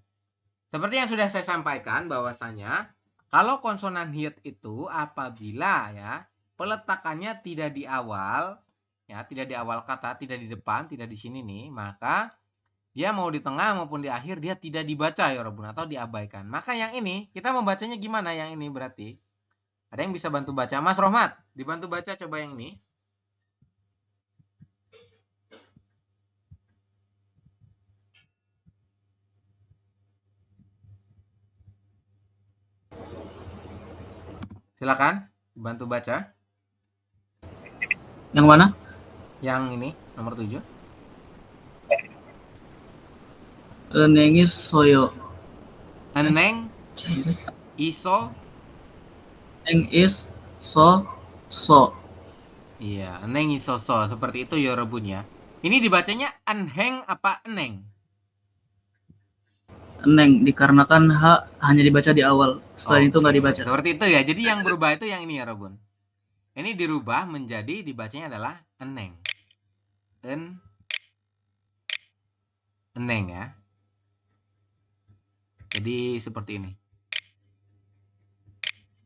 Seperti yang sudah saya sampaikan bahwasanya kalau konsonan hiat itu apabila ya peletakannya tidak di awal ya, tidak di awal kata, tidak di depan, tidak di sini nih, maka dia mau di tengah maupun di akhir dia tidak dibaca ya, Robun, atau diabaikan. Maka yang ini kita membacanya gimana yang ini berarti? Ada yang bisa bantu baca? Mas Rohmat, dibantu baca coba yang ini. Silakan, bantu baca. Yang mana? Yang ini, nomor 7. Nengis soyo. Eneng, iso. Eng is so. Iya, eneng iso so. Seperti itu ya, Robun ya. Ini dibacanya enheng apa eneng? Neng, dikarenakan H hanya dibaca di awal. Setelah itu nggak dibaca. Seperti itu ya. Jadi yang berubah itu yang ini ya, Robun. Ini dirubah menjadi dibacanya adalah eneng. Eneng ya. Jadi seperti ini.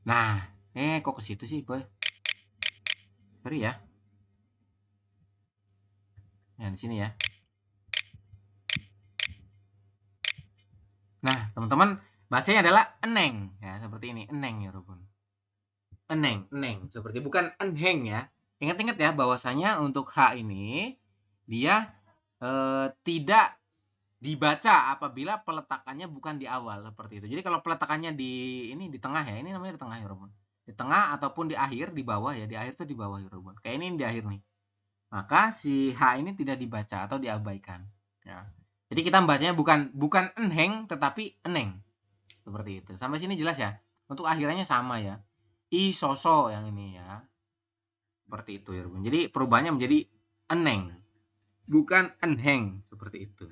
Nah, kok ke situ sih, Boy? Sorry ya. Nah, di sini ya. Nah, teman-teman, bacanya adalah eneng ya, seperti ini, eneng ya, Robun. Eneng, seperti bukan enheng ya. Ingat-ingat ya bahwasanya untuk H ini dia tidak dibaca apabila peletakannya bukan di awal seperti itu. Jadi kalau peletakannya di ini di tengah ya, ini namanya di tengah ya, Robun. Di tengah ataupun di akhir, di bawah ya, di akhir tuh di bawah ya, Robun. Kayak ini di akhir nih. Maka si H ini tidak dibaca atau diabaikan ya. Jadi kita membacanya bukan enheng tetapi eneng. Seperti itu. Sampai sini jelas ya? Untuk akhirannya sama ya. Isoso yang ini ya. Seperti itu ya, Robun. Jadi perubahannya menjadi eneng. Bukan enheng seperti itu.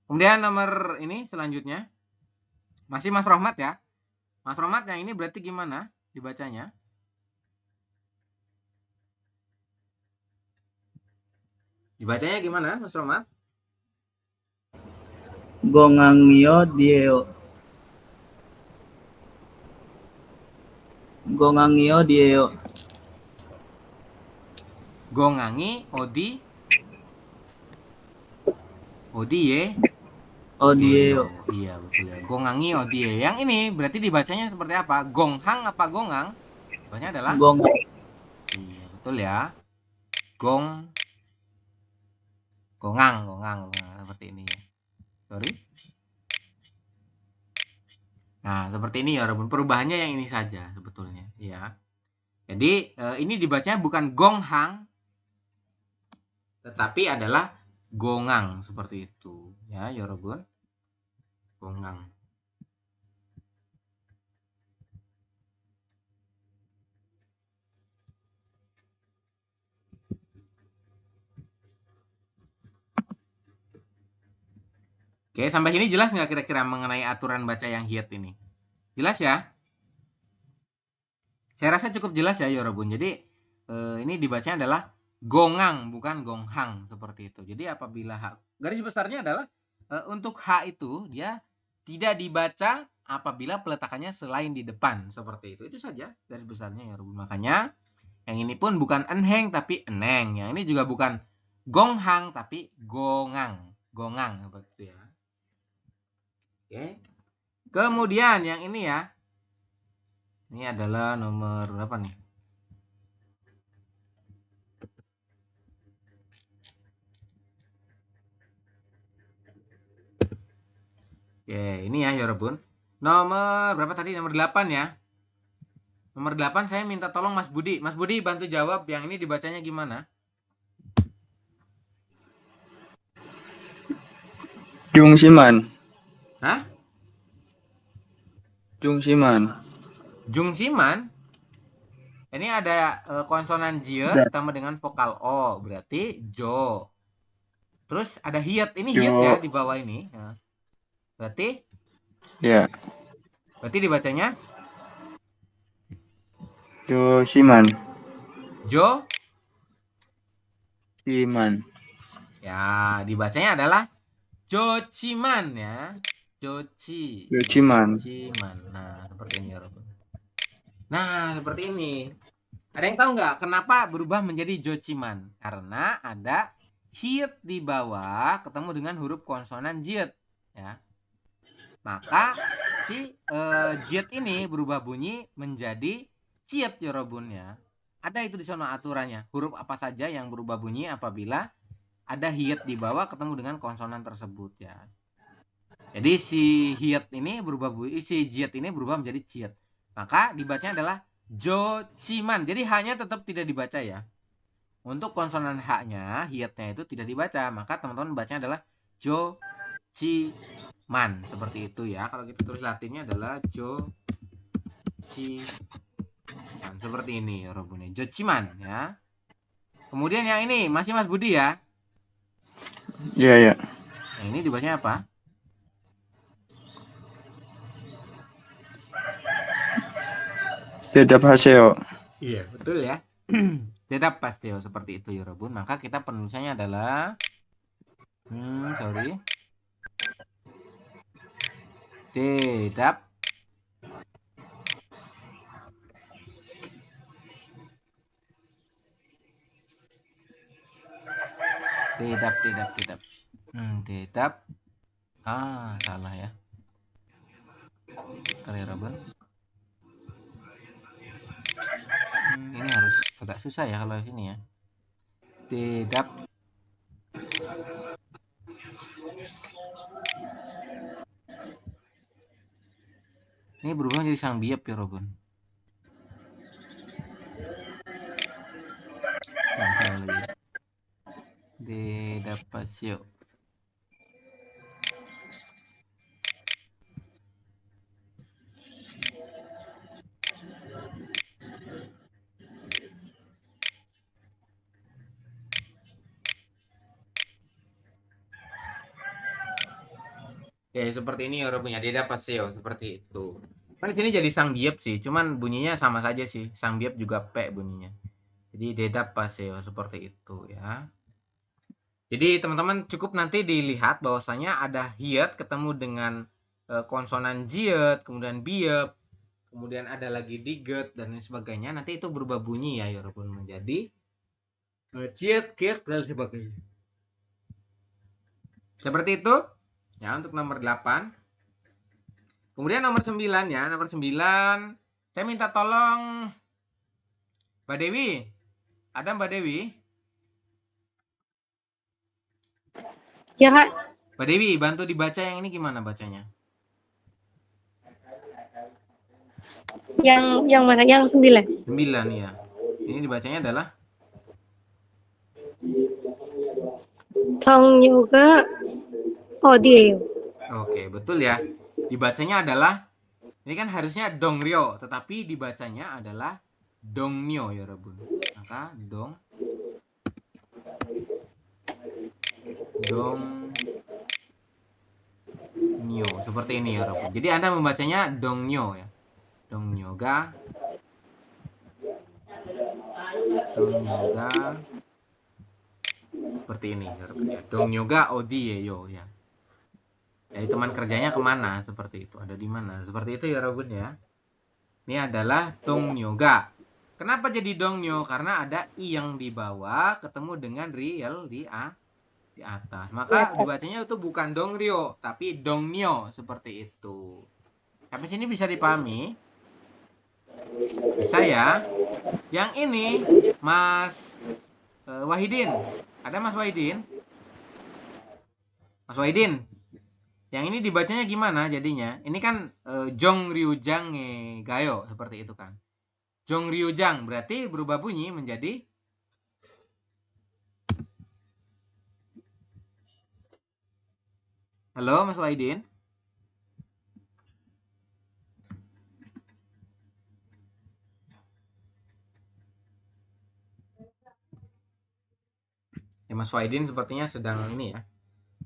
Kemudian nomor ini selanjutnya. Masih Mas Rohmat ya. Mas Rohmat yang ini berarti gimana dibacanya? Dibacanya gimana Mas Rohmat? Gongangyo dieo. Gongangio dieo. Gongangi odi ye. Dieo. Iya betul ya. Gongangi odie. Yang ini berarti dibacanya seperti apa? Gonghang apa gongang? Bacanya adalah Gongang. iya betul ya. Gongang seperti ini ya. Sorry. Nah, seperti ini ya, Robun. Perubahannya yang ini saja sebetulnya, ya. Jadi, ini dibacanya bukan gonghang, tetapi adalah gongang seperti itu, ya, Robun. Gongang. Oke, sampai sini jelas nggak kira-kira mengenai aturan baca yang hiat ini? Jelas ya? Saya rasa cukup jelas ya, Yorobun. Jadi, ini dibacanya adalah gongang, bukan gonghang, seperti itu. Jadi, apabila garis besarnya adalah, untuk H itu, dia tidak dibaca apabila peletakannya selain di depan, seperti itu. Itu saja garis besarnya, Yorobun. Makanya, yang ini pun bukan enheng, tapi eneng. Yang ini juga bukan gonghang, tapi gongang. Gongang, seperti itu ya. Oke. Kemudian yang ini ya. Ini adalah nomor berapa nih? Oke, ini ya Yorobun. Nomor berapa tadi? Nomor 8 ya. Nomor 8 saya minta tolong Mas Budi. Mas Budi bantu jawab yang ini dibacanya gimana? Jungsiman. Hah? Jungsiman. Jungsiman. Ini ada konsonan jiet ditambah dengan vokal O, berarti jo. Terus ada hiat, ini hiat ya di bawah ini. Nah, berarti? Ya. Berarti dibacanya? Josiman. Jo? Siman. Ya, dibacanya adalah Jociman ya. Jociman. Nah, seperti ini ya. Nah, seperti ini. Ada yang tahu nggak kenapa berubah menjadi Jociman? Karena ada hiat di bawah ketemu dengan huruf konsonan jiet ya. Maka si jiet ini berubah bunyi menjadi ciet ya Robun ya. Ada itu di sana aturannya. Huruf apa saja yang berubah bunyi apabila ada hiat di bawah ketemu dengan konsonan tersebut ya. Jadi si hiat ini berubah bunyi, si jiet ini berubah menjadi ciet. Maka dibacanya adalah Jociman. Jadi hanya tetap tidak dibaca ya. Untuk konsonan H-nya, hiatnya itu tidak dibaca. Maka teman-teman bacanya adalah Jociman. Seperti itu ya. Kalau kita tulis latinnya adalah Jociman. Seperti ini ya Robun. Jociman ya. Kemudian yang ini masih Mas Budi ya. Iya, ya. Nah, ini dibacanya apa? Dedap haseo. Iya, betul ya. Dedap pasteo seperti itu ya Robun. Maka kita penulisannya adalah dedap dedap. Salah ya. Bentar ya Robun. Ini harus agak susah ya kalau sini ya. Dedap. Ini berubah menjadi sang biap ya Robun. Salah lagi. Dedapasio. Ya seperti ini ya punya Deda Paseo seperti itu. Kan di sini jadi sang biap sih, cuman bunyinya sama saja sih. Sang biap juga P bunyinya. Jadi Deda Paseo seperti itu ya. Jadi teman-teman cukup nanti dilihat bahwasanya ada hiat ketemu dengan konsonan jiet, kemudian biap, kemudian ada lagi diget dan lain sebagainya, nanti itu berubah bunyi ya Yorobun, menjadi ciet, kiek dan sebagainya. Seperti itu ya untuk nomor 8. Kemudian nomor 9 ya, nomor 9 saya minta tolong Mbak Dewi. Ada Mbak Dewi? Ya Kak, Mbak Dewi, bantu dibaca yang ini gimana bacanya? yang mana? Yang 9. 9 ya. Ini dibacanya adalah Tong yoga audio. oke, betul ya. Dibacanya adalah ini kan harusnya dongryo, tetapi dibacanya adalah dongnyo ya Rebun. Maka dongnyo seperti ini ya Rebun. Jadi Anda membacanya dongnyo ya. Dongyoga seperti ini ya Rebun ya. Dongyoga odieyo ya. Jadi teman kerjanya kemana? Seperti itu. Ada di mana? Seperti itu ya Robun ya. Ini adalah dongnyoga. Kenapa jadi dongnyo? Karena ada i yang di bawah ketemu dengan real di atas. Maka dibacanya itu bukan dongryo, tapi dongnyo seperti itu. Sampai sini bisa dipahami? Bisa ya. Yang ini Mas Wahidin. Ada Mas Wahidin? Mas Wahidin. Yang ini dibacanya gimana jadinya? Ini kan Jongryujang gayo seperti itu kan. Jongryujang berarti berubah bunyi menjadi halo Mas Wahidin. Ya, Mas Wahidin sepertinya sedang ini ya.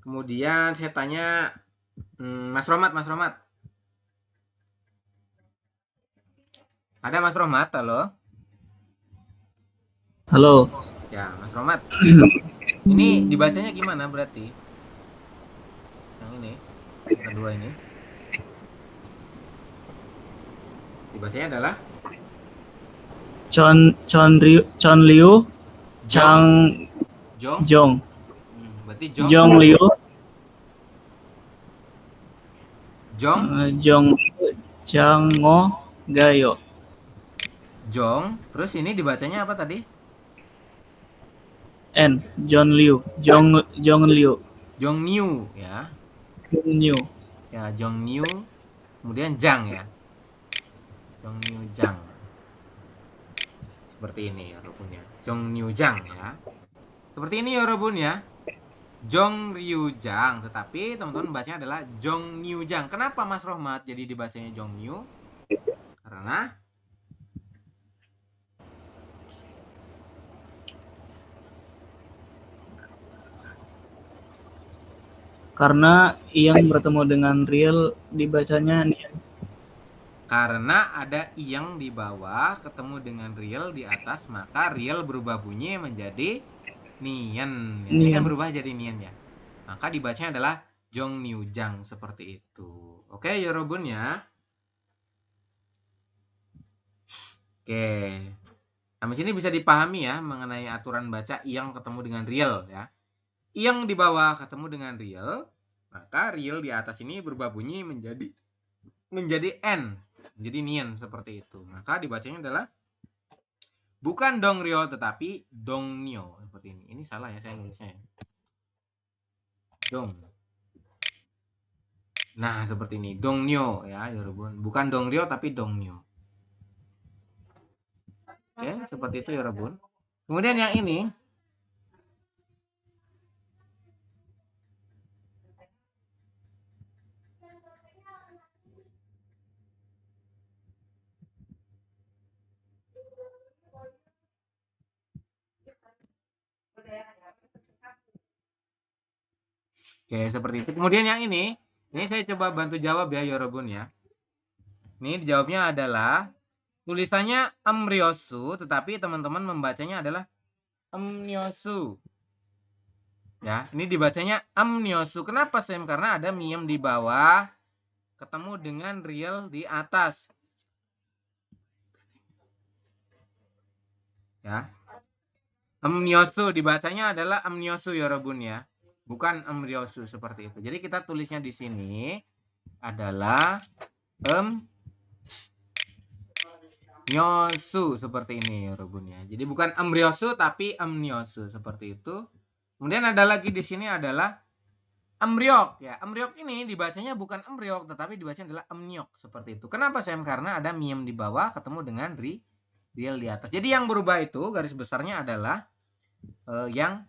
Kemudian saya tanya Mas Romat. Ada Mas Romat, halo? Halo. Ya, Mas Romat. Ini dibacanya gimana berarti? Yang ini, yang kedua ini. Dibacanya adalah Chon Liu Chang Jong. Berarti Jong Liu Jong Chango Gayo. Jong, terus ini dibacanya apa tadi? N. John Liu. Jong Liu. Jongniu ya. New. Ya, Jongniu. Kemudian Jang ya. Jongniu Jang. Seperti ini ya Robun ya. Jongniu Jang ya. Seperti ini ya Robun ya. Jongryujang, tetapi teman-teman bacanya adalah Jongnyujang. Kenapa Mas Rohmat jadi dibacanya Jongnyu? Karena yang bertemu dengan real dibacanya nian. Karena ada yang di bawah ketemu dengan real di atas, maka real berubah bunyi menjadi nian. Ini kan berubah jadi nian ya. Maka dibacanya adalah Jongnyujang seperti itu. Oke, Yorobun ya. Oke. Sampai sini bisa dipahami ya mengenai aturan baca yang ketemu dengan real ya. Yang di bawah ketemu dengan real, maka real di atas ini berubah bunyi menjadi n, menjadi nian seperti itu. Maka dibacanya adalah bukan dongryo tetapi dongnyo seperti ini. Ini salah ya saya nulisnya ya. Dong. Nah, seperti ini. Dongnyo ya, Yorobun. Bukan dongryo tapi dongnyo. Oke, seperti itu Yorobun. Kemudian yang ini oke, seperti itu. Kemudian yang ini saya coba bantu jawab ya Yorobun ya. Ini dijawabnya adalah tulisannya emryosu, tetapi teman-teman membacanya adalah emnyosu. Ya, ini dibacanya emnyosu. Kenapa, Sam? Karena ada miem di bawah ketemu dengan real di atas. ya. Amniosu dibacanya adalah amniosu yorobun ya, bukan amriosu seperti itu. Jadi kita tulisnya di sini adalah amniosu seperti ini yorobun ya. Jadi bukan amriosu tapi amniosu seperti itu. Kemudian ada lagi di sini adalah amriok ya. Amriok ini dibacanya bukan amriok tetapi dibacanya adalah amniok seperti itu. Kenapa Sam? Karena ada miem di bawah ketemu dengan real di atas. Jadi yang berubah itu garis besarnya adalah yang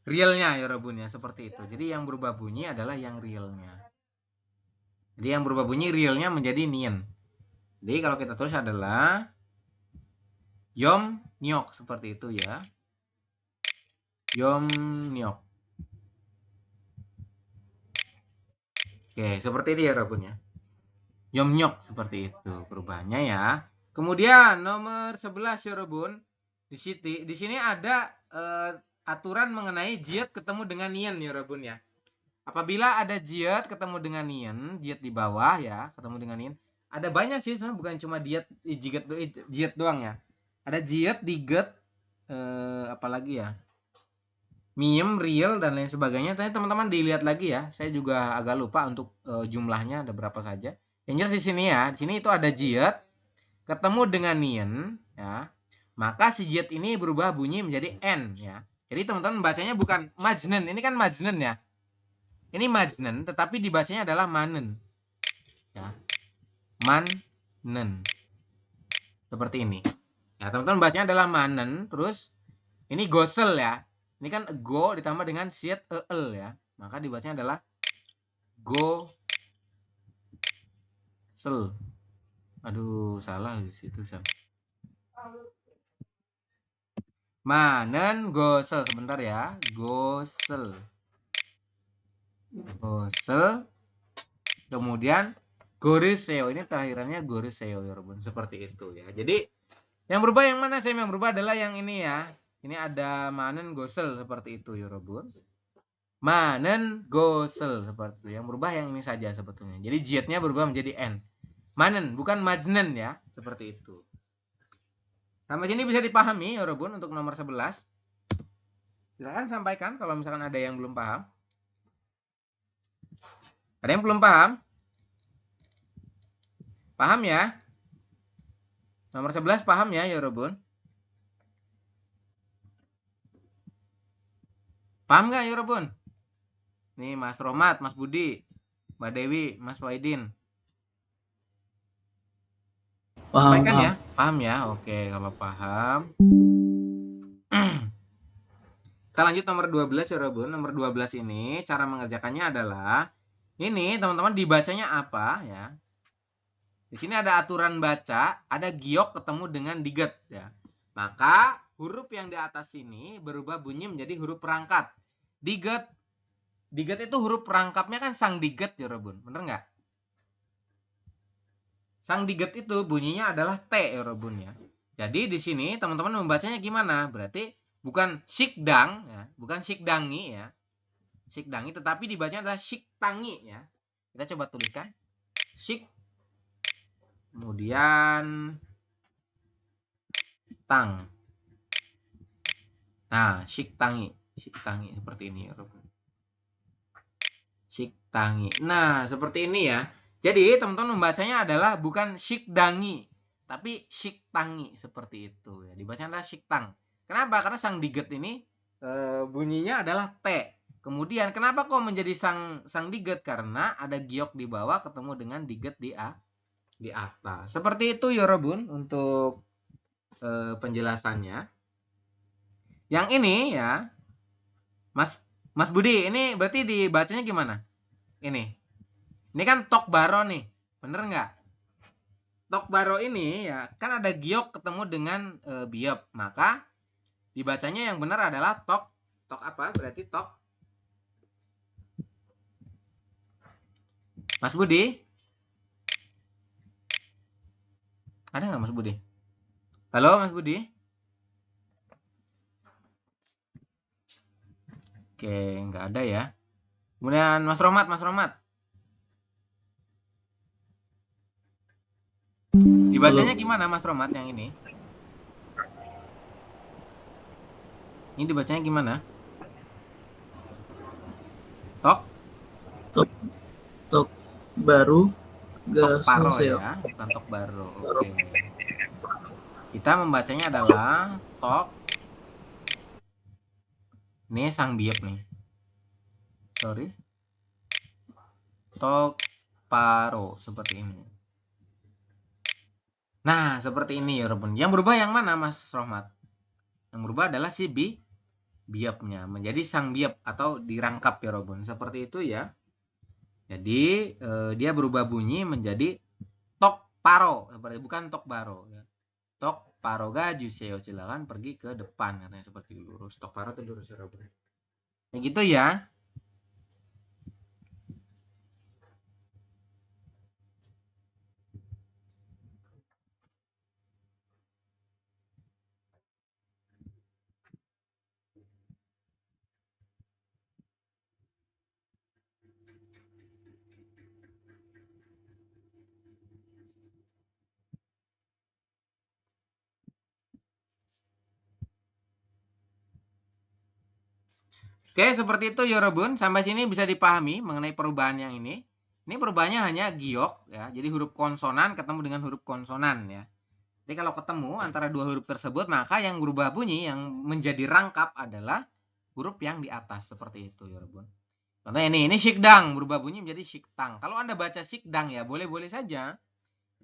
realnya ya Robun ya, seperti itu. Jadi yang berubah bunyi adalah yang realnya. Jadi yang berubah bunyi realnya menjadi nien. Jadi kalau kita tulis adalah yom nyok seperti itu ya. Yom nyok. Oke, seperti ini ya Robun ya. Yom nyok seperti itu perubahannya ya. Kemudian nomor 11 ya Robun. Di sini ada aturan mengenai jiat ketemu dengan nien ya Robun ya. Apabila ada jiat ketemu dengan nien, jiat di bawah ya, ketemu dengan nien. Ada banyak sih sebenarnya, bukan cuma jiat doang ya. Ada jiat, diget, apalagi ya. Miem, real dan lain sebagainya. Tadi teman-teman dilihat lagi ya. Saya juga agak lupa untuk jumlahnya ada berapa saja. Yang jelas di sini ya, di sini itu ada jiat ketemu dengan nien ya. Maka si jiat ini berubah bunyi menjadi n ya. Jadi teman-teman bacanya bukan majnen, ini kan majnen ya. Ini majnen, tetapi dibacanya adalah manen. Ya. Manen. Seperti ini. Ya, teman-teman bacanya adalah manen, terus ini gosel ya. Ini kan go ditambah dengan siat el ya. Maka dibacanya adalah gosel. Aduh, salah di situ sama. Manen gosel, sebentar ya. Gosel. Kemudian goriseo, ini terakhirannya goriseo ya Robun, seperti itu ya. Jadi yang berubah yang mana sih? Yang berubah adalah yang ini ya. Ini ada manen gosel seperti itu ya Robun. Manen gosel seperti itu. Yang berubah yang ini saja sebetulnya. Jadi jiatnya berubah menjadi n. Manen bukan majnen ya, seperti itu. Sampai sini bisa dipahami ya Robun untuk nomor 11. Silakan sampaikan kalau misalkan ada yang belum paham. Ada yang belum paham? Paham ya? Nomor 11 paham ya Robun? Paham nggak ya Robun? Nih Mas Romat, Mas Budi, Mbak Dewi, Mas Waidin. Paham, Sampaikan paham. ya? Paham ya? Oke, kalau paham. Kita lanjut nomor 12 ya Robun. Nomor 12 ini cara mengerjakannya adalah ini teman-teman dibacanya apa ya? Di sini ada aturan baca, ada giok ketemu dengan diget ya. Maka huruf yang di atas ini berubah bunyi menjadi huruf perangkat. Diget itu huruf perangkapnya kan sang diget ya Robun. Bener nggak? Sang diget itu bunyinya adalah T ya Robun ya. Jadi di sini teman-teman membacanya gimana? Berarti bukan sikdang ya, bukan sikdangi ya. Sikdangi tetapi dibacanya adalah siktangi ya. Kita coba tuliskan. Sik kemudian tang. Nah, siktangi seperti ini ya Robun. Siktangi. Nah, seperti ini ya. Jadi teman-teman membacanya adalah bukan sikdangi, tapi siktangi seperti itu ya. Dibacanya adalah siktang. Kenapa? Karena sang diget ini bunyinya adalah T. Kemudian kenapa kok menjadi sang diget? Karena ada giok di bawah ketemu dengan diget di atas. Seperti itu ya Robun untuk penjelasannya. Yang ini ya, Mas Budi, ini berarti dibacanya gimana? Ini kan tok baro nih, bener nggak? Tok baro ini ya kan ada giok ketemu dengan biop, maka dibacanya yang benar adalah tok apa? Berarti tok. Mas Budi, ada nggak Mas Budi? Halo Mas Budi? Oke, nggak ada ya. Kemudian Mas Romat. Dibacanya gimana Mas Romat yang ini? Ini dibacanya gimana? Tok? Tok baru Tok paro gaseo. ya, bukan tok baro. Oke. Kita membacanya adalah tok. Ini sang biep nih. Sorry. Tok paro seperti ini. Nah, seperti ini ya, Robun. Yang berubah yang mana, Mas Rohmat? Yang berubah adalah si biapnya menjadi sang biap atau dirangkap ya, Robun. Seperti itu ya. Jadi dia berubah bunyi menjadi tok paro, seperti bukan tok baro ya. Tok paro ga juseo, silakan pergi ke depan katanya, seperti lurus. Tok paro itu lurus ya, Robun. Ya gitu ya. Oke, seperti itu ya, Robun. Sampai sini bisa dipahami mengenai perubahan yang ini. Ini perubahannya hanya giok ya. Jadi huruf konsonan ketemu dengan huruf konsonan ya. Jadi kalau ketemu antara dua huruf tersebut, maka yang berubah bunyi yang menjadi rangkap adalah huruf yang di atas, seperti itu ya, Robun. Contohnya ini sikdang berubah bunyi menjadi siktang. Kalau Anda baca sikdang ya boleh-boleh saja.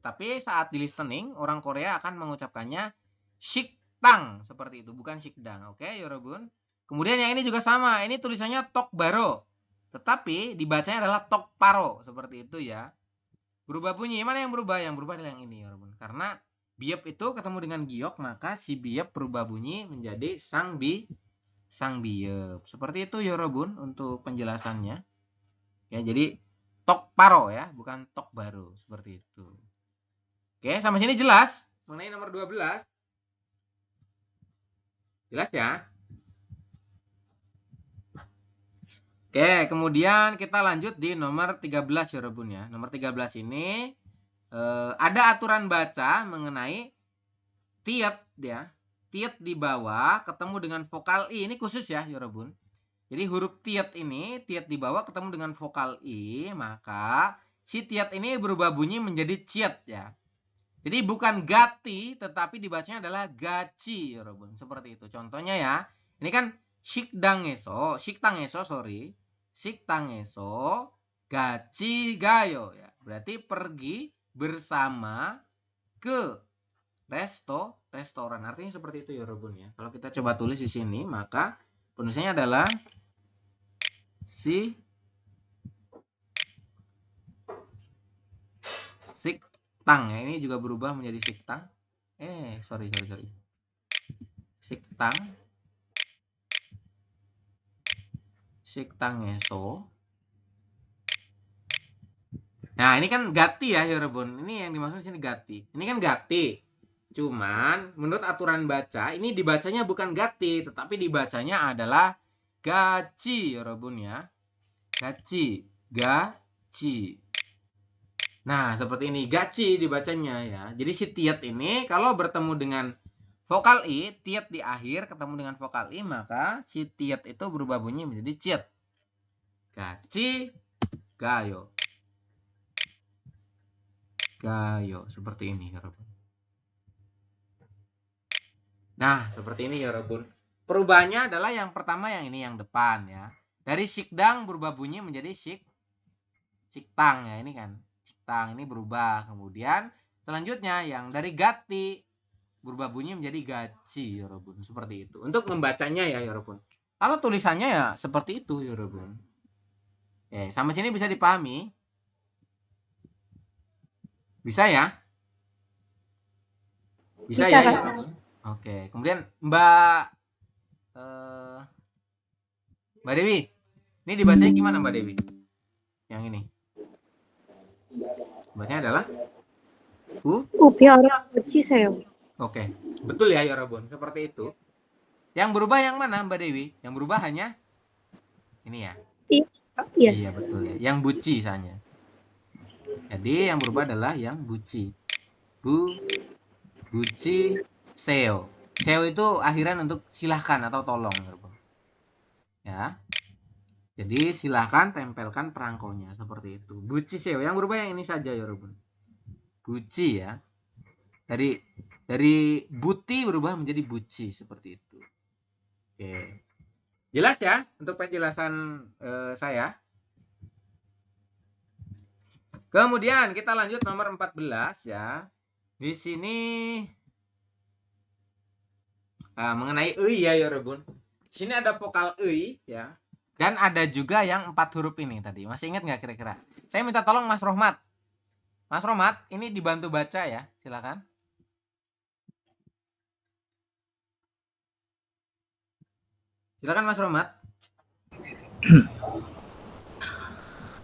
Tapi saat di listening orang Korea akan mengucapkannya siktang seperti itu, bukan sikdang. Oke, ya, Robun. Kemudian yang ini juga sama, ini tulisannya tok baro, tetapi dibacanya adalah tok paro, seperti itu ya. Berubah bunyi, mana yang berubah? Yang berubah adalah yang ini ya, Robun. Karena biep itu ketemu dengan giok, maka si biep berubah bunyi menjadi sang biep. Seperti itu ya, Robun, untuk penjelasannya. Ya, jadi tok paro ya, bukan tok baro, seperti itu. Oke, sampai sini jelas mengenai nomor 12. Jelas ya? Oke, kemudian kita lanjut di nomor 13 ya, Robun ya. Nomor 13 ini ada aturan baca mengenai tiet ya. Tiet di bawah ketemu dengan vokal i. Ini khusus ya, Robun. Jadi huruf tiet ini, tiet di bawah ketemu dengan vokal i, maka si tiet ini berubah bunyi menjadi ciet ya. Jadi bukan gati, tetapi dibacanya adalah gaci, ya, Robun. Seperti itu. Contohnya ya, ini kan siktangeso, sorry. Siktangeso, gaci gayo ya. Berarti pergi bersama ke restoran. Artinya seperti itu ya, Robun ya. Kalau kita coba tulis di sini, maka penulisannya adalah siktang ya. Ini juga berubah menjadi siktang. Sorry. Siktangeso. Nah, ini kan gati ya, Robun. Ini yang dimaksud sini gati. Ini kan gati. Cuman menurut aturan baca, ini dibacanya bukan gati, tetapi dibacanya adalah gaci, Robun ya. Gaci. Nah, seperti ini. Gaci dibacanya ya. Jadi si tiet ini kalau bertemu dengan vokal i, tiet di akhir ketemu dengan vokal i, maka si tiet itu berubah bunyi menjadi ciet. Gaci, gayo. Seperti ini ya, Robun. Nah, seperti ini ya, Robun. Perubahannya adalah yang pertama yang ini, yang depan ya. Dari sikdang berubah bunyi menjadi siktang ya, ini kan. Siktang ini berubah. Kemudian selanjutnya yang dari gati berubah bunyi menjadi gaci ya, Robun. Seperti itu. Untuk membacanya ya, Robun. Kalau tulisannya ya seperti itu ya, Robun. Sampai sini bisa dipahami? Bisa ya? Bisa ya, Robun? Oke. Kemudian Mbak Dewi. Ini dibacanya gimana, Mbak Dewi? Yang ini. Bacanya adalah Upiora uchiseyo. Oke, betul ya, Yorobun. Seperti itu. Yang berubah yang mana, Mbak Dewi? Yang berubah hanya ini ya. Iya. Iya, betul ya. Yang buci misalnya. Jadi yang berubah adalah yang buci. Buci seo. Seo itu akhiran untuk silahkan atau tolong, ya. Jadi silahkan tempelkan perangkonya seperti itu. Buci seo yang berubah yang ini saja ya, buci ya. Dari buti berubah menjadi buci seperti itu. Oke. Jelas ya untuk penjelasan saya. Kemudian kita lanjut nomor 14 ya. Di sini mengenai ei ya Rebun. Di sini ada vokal ei ya. Dan ada juga yang 4 huruf ini tadi. Masih ingat nggak kira-kira? Saya minta tolong Mas Rohmat. Mas Rohmat, ini dibantu baca ya. Silakan. Silakan Mas Rohmat.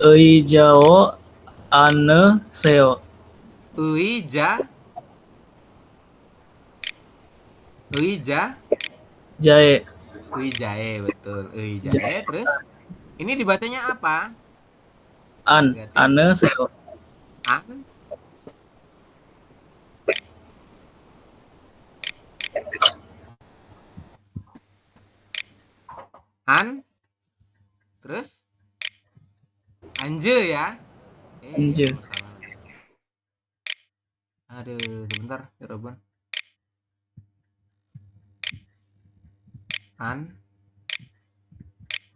Ei jao ane seo. Uija. Jae. Uijae, betul. Uijae. Terus ini dibacanya apa? Ane seo. An. An. Terus anje ya. Anje. Aduh, sebentar ya Robon.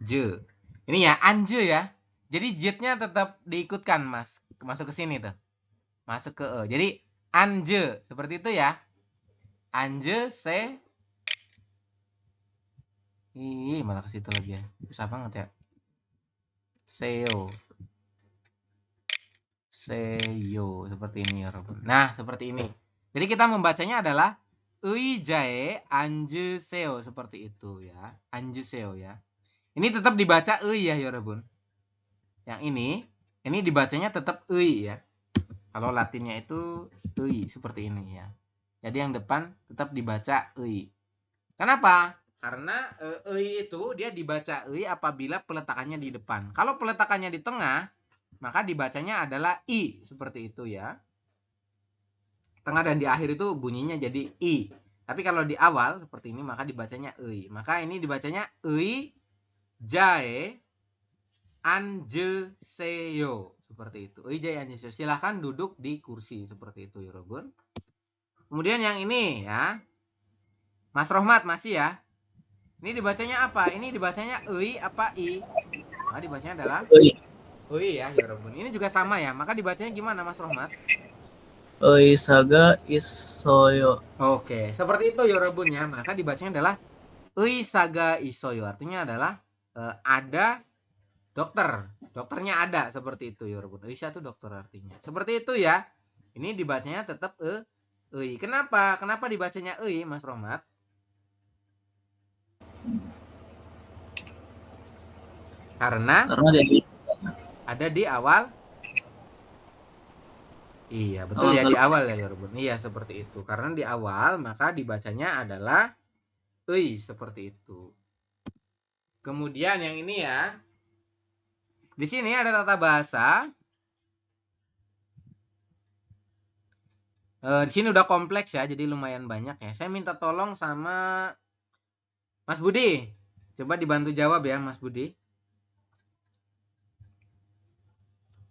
Je. Ini ya anje ya. Jadi j-nya tetap diikutkan Mas. Masuk ke sini tuh. Masuk ke e. Jadi anje seperti itu ya. Anje se. Ih, malah ke situ lagi ya. Susah banget ya. Seo. Seyo seperti ini ya Robon. Nah, seperti ini. Jadi kita membacanya adalah uijae anje seo seperti itu ya. Anje seo ya. Ini tetap dibaca ei ya Rebun. Yang ini dibacanya tetap ei ya. Kalau Latinnya itu ei seperti ini ya. Jadi yang depan tetap dibaca ei. Kenapa? Karena ei itu dia dibaca ei apabila peletakannya di depan. Kalau peletakannya di tengah, maka dibacanya adalah i seperti itu ya. Tengah dan di akhir itu bunyinya jadi i. Tapi kalau di awal seperti ini maka dibacanya ei. Maka ini dibacanya ei jae anje seo seperti itu. Ei jae anje seo. Silahkan duduk di kursi seperti itu ya Robun. Kemudian yang ini ya. Mas Rohmat masih ya. Ini dibacanya apa? Ini dibacanya ei apa i? Maka dibacanya adalah ei ya Robun. Ini juga sama ya. Maka dibacanya gimana Mas Rohmat? Ei saga isoyo. Oke, seperti itu ya Robun ya. Maka dibacanya adalah ei saga isoyo. Artinya adalah ada dokter, dokternya ada seperti itu ya Robun. Isa itu dokter artinya. Seperti itu ya. Ini dibacanya tetap ei. Kenapa? Kenapa dibacanya ei, Mas Rohmat? Karena ada di awal. Iya, betul ya di awal ya Robun. Iya, seperti itu. Karena di awal maka dibacanya adalah ei seperti itu. Kemudian yang ini ya. Di sini ada tata bahasa. Di sini udah kompleks ya, jadi lumayan banyak ya. Saya minta tolong sama Mas Budi. Coba dibantu jawab ya, Mas Budi.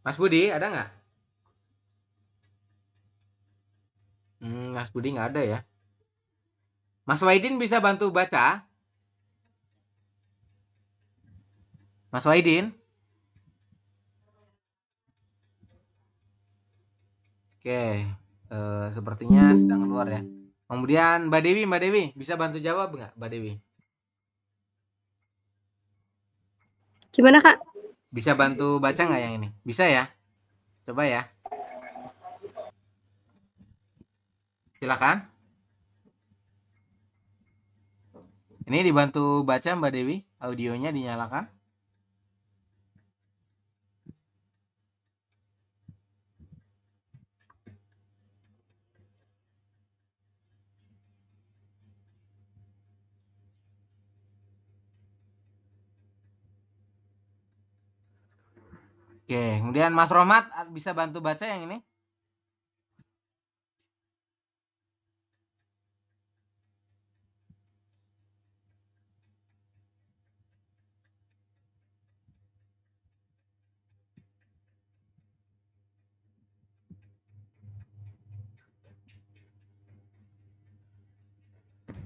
Mas Budi, ada nggak? Mas Budi nggak ada ya. Mas Waidin bisa bantu baca? Mas Waidin? Oke, sepertinya sedang keluar ya. Kemudian Mbak Dewi bisa bantu jawab nggak, Mbak Dewi? Gimana Kak? Bisa bantu baca nggak yang ini? Bisa ya? Coba ya. Silakan. Ini dibantu baca Mbak Dewi, audionya dinyalakan. Oke, kemudian Mas Rohmat bisa bantu baca yang ini?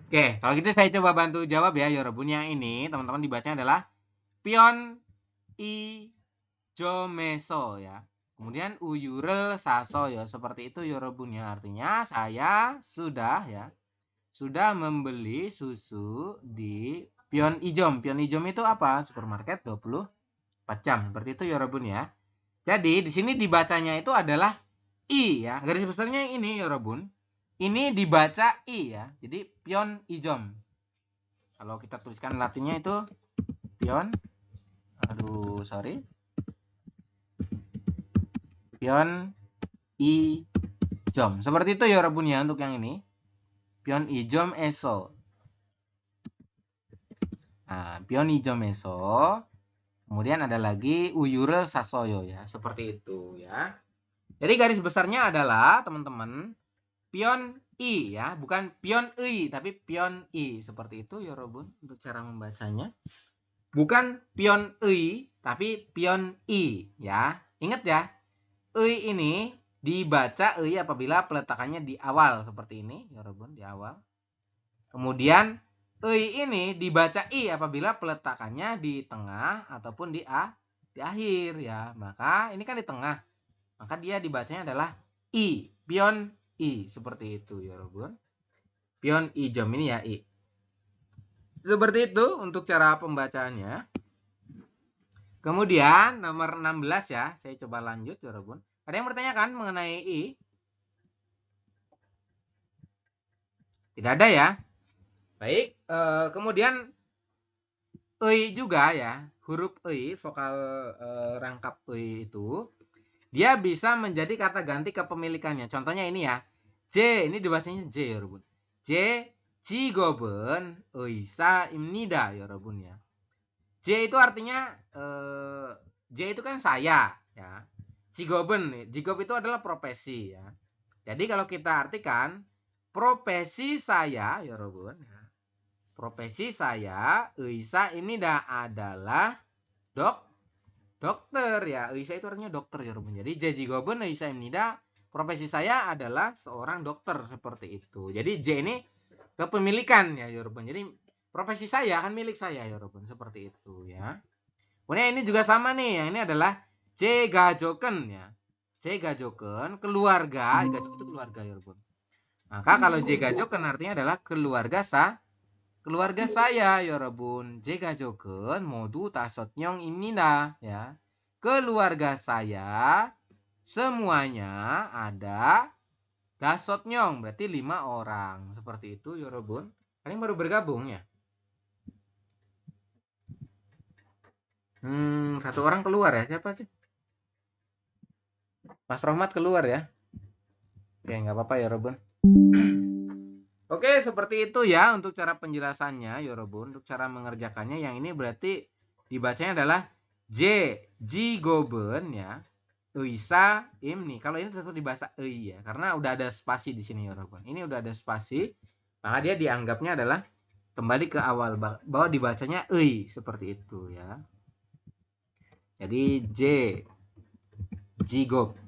Oke, kalau gitu saya coba bantu jawab ya, Yorobun. Yang ini teman-teman dibacanya adalah pion i jomeso ya. Kemudian uyurel saso ya. Seperti itu Yorobun ya. Artinya saya sudah ya, sudah membeli susu di Pion Ijom. Pion Ijom itu apa? Supermarket 24 jam. Seperti itu Yorobun ya. Jadi di sini dibacanya itu adalah I ya. Garis besarnya ini Yorobun. Ini dibaca I ya. Jadi Pion Ijom. Kalau kita tuliskan latinnya itu Pion. Aduh, sorry. Pion Ijom. Seperti itu Yorobun ya untuk yang ini. Pion Ijom eso. Nah, pion Ijom eso. Kemudian ada lagi uyure sasoyo ya. Seperti itu ya. Jadi garis besarnya adalah teman-teman pion I ya, bukan pion I tapi pion I. Seperti itu Yorobun untuk cara membacanya. Bukan pion I tapi pion I ya. Ingat ya. I ini dibaca I apabila peletakannya di awal seperti ini Yorobun, di awal. Kemudian I ini dibaca I apabila peletakannya di tengah ataupun di akhir ya. Maka ini kan di tengah. Maka dia dibacanya adalah I, pion I. Seperti itu Yorobun. Pion I jam ini ya I. Seperti itu untuk cara pembacaannya. Kemudian nomor 16 ya. Saya coba lanjut Yorobun. Ada yang bertanyakan mengenai I? Tidak ada ya. Baik, kemudian I juga ya. Huruf I, vokal rangkap I itu dia bisa menjadi kata ganti kepemilikannya. Contohnya ini ya. J, ini dibacanya J ya, Robun. J, jigoben 의사 입니다, ya, Robun ya. J itu artinya J itu kan saya ya. Jigoben, jigob itu adalah profesi ya. Jadi kalau kita artikan profesi saya ya, Robun ya. Profesi saya 의사 입니다 adalah dokter ya. 의사 itu artinya dokter ya, Robun. Jadi j jigoben 의사 입니다. Profesi saya adalah seorang dokter seperti itu. Jadi J ini kepemilikan ya, Robun. Jadi profesi saya kan milik saya ya, Robun. Seperti itu ya. Kemudian ini juga sama nih. Yang ini adalah J gajoken ya. J gajoken keluarga. Gajoken itu keluarga ya, Robun. Maka kalau J gajoken artinya adalah keluarga saya 여러분. 제 가족은 모두 5명입니다 ya. Keluarga saya semuanya ada 5명, berarti 5 orang. Seperti itu 여러분. Kalian baru bergabung ya? Satu orang keluar ya. Siapa sih? Mas Rohmat keluar ya? Oke, nggak apa-apa ya, Robun. Oke, seperti itu ya untuk cara penjelasannya, Yorobun. Untuk cara mengerjakannya, yang ini berarti dibacanya adalah J, jigoben ya, 의사 imni. Kalau ini tentu dibaca ei ya, karena udah ada spasi di sini, Yorobun. Ini udah ada spasi, maka dia dianggapnya adalah kembali ke awal, bahwa dibacanya ei, seperti itu ya. Jadi J, jigob.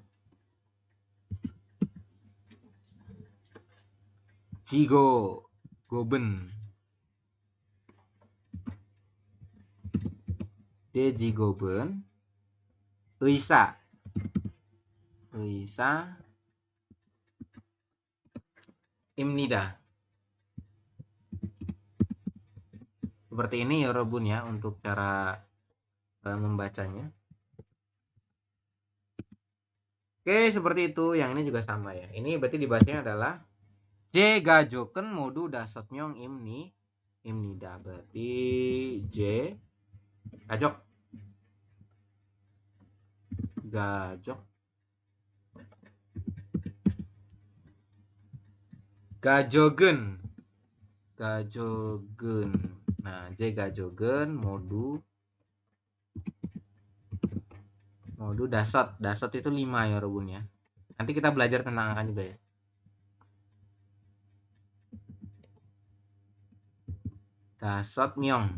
지고고은 제 직업은 의사입니다. Seperti ini ya, Robun ya, untuk cara membacanya. Oke, seperti itu. Yang ini juga sama ya. Ini berarti dibacanya adalah J gajoken modu 5명 imnida. Berarti J gajok gajogen. Nah, J gajogen modu dasot itu 5 ya, Robun ya. Nanti kita belajar tentang angka juga ya. Dasot myong.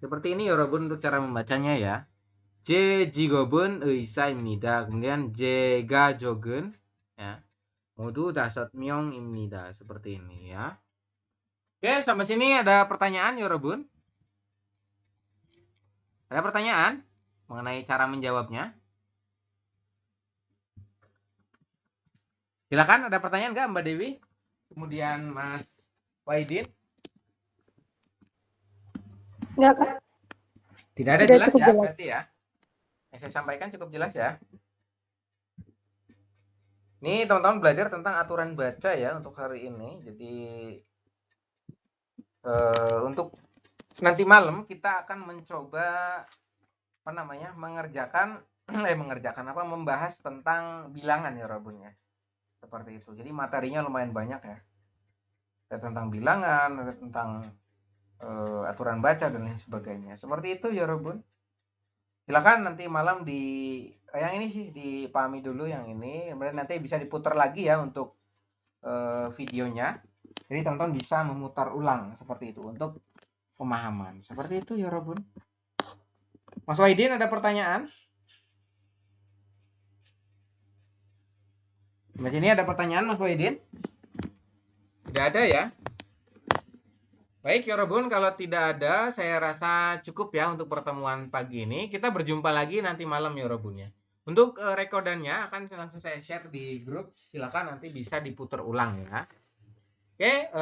Seperti ini ya, Robun, untuk cara membacanya ya. 제 직업은 의사입니다. kemudian 제 가족은 ya 모두 5명입니다. seperti ini ya. Oke, sampai sini ada pertanyaan 여러분? Ada pertanyaan mengenai cara menjawabnya? Silakan, ada pertanyaan nggak Mbak Dewi? Kemudian Mas Wahidin? Enggak, Kak. Tidak ada, Tidak jelas cukup ya jelas. berarti ya. Yang saya sampaikan cukup jelas ya. Ini teman-teman belajar tentang aturan baca ya untuk hari ini. Jadi untuk nanti malam kita akan mencoba membahas tentang bilangan ya Robun ya. Seperti itu. Jadi materinya lumayan banyak ya. Ada tentang bilangan, ada tentang aturan baca dan lain sebagainya. Seperti itu ya Robun. Silakan nanti malam yang ini sih dipahami dulu yang ini, kemudian nanti bisa diputar lagi ya untuk videonya. Jadi teman-teman bisa memutar ulang seperti itu untuk pemahaman. Seperti itu ya Robun. Mas Wahidin ada pertanyaan? Mas ini ada pertanyaan Mas Wahidin? Tidak ada ya? Baik ya Robun, kalau tidak ada saya rasa cukup ya untuk pertemuan pagi ini. Kita berjumpa lagi nanti malam ya Robun ya. Untuk rekodannya akan langsung saya share di grup. Silakan nanti bisa diputar ulang ya. Oke,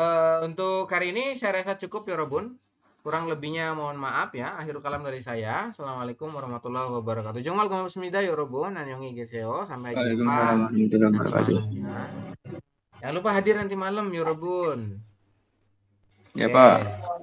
untuk hari ini saya rasa cukup ya Robun. Kurang lebihnya mohon maaf ya. Akhirul kalam dari saya. Assalamualaikum warahmatullahi wabarakatuh. Jungmal gombsmida ya Robun. Annyeonghi geseo. Sampai jumpa nanti malam ya. Jangan lupa hadir nanti malam ya Robun. Ya, Oke. Pak.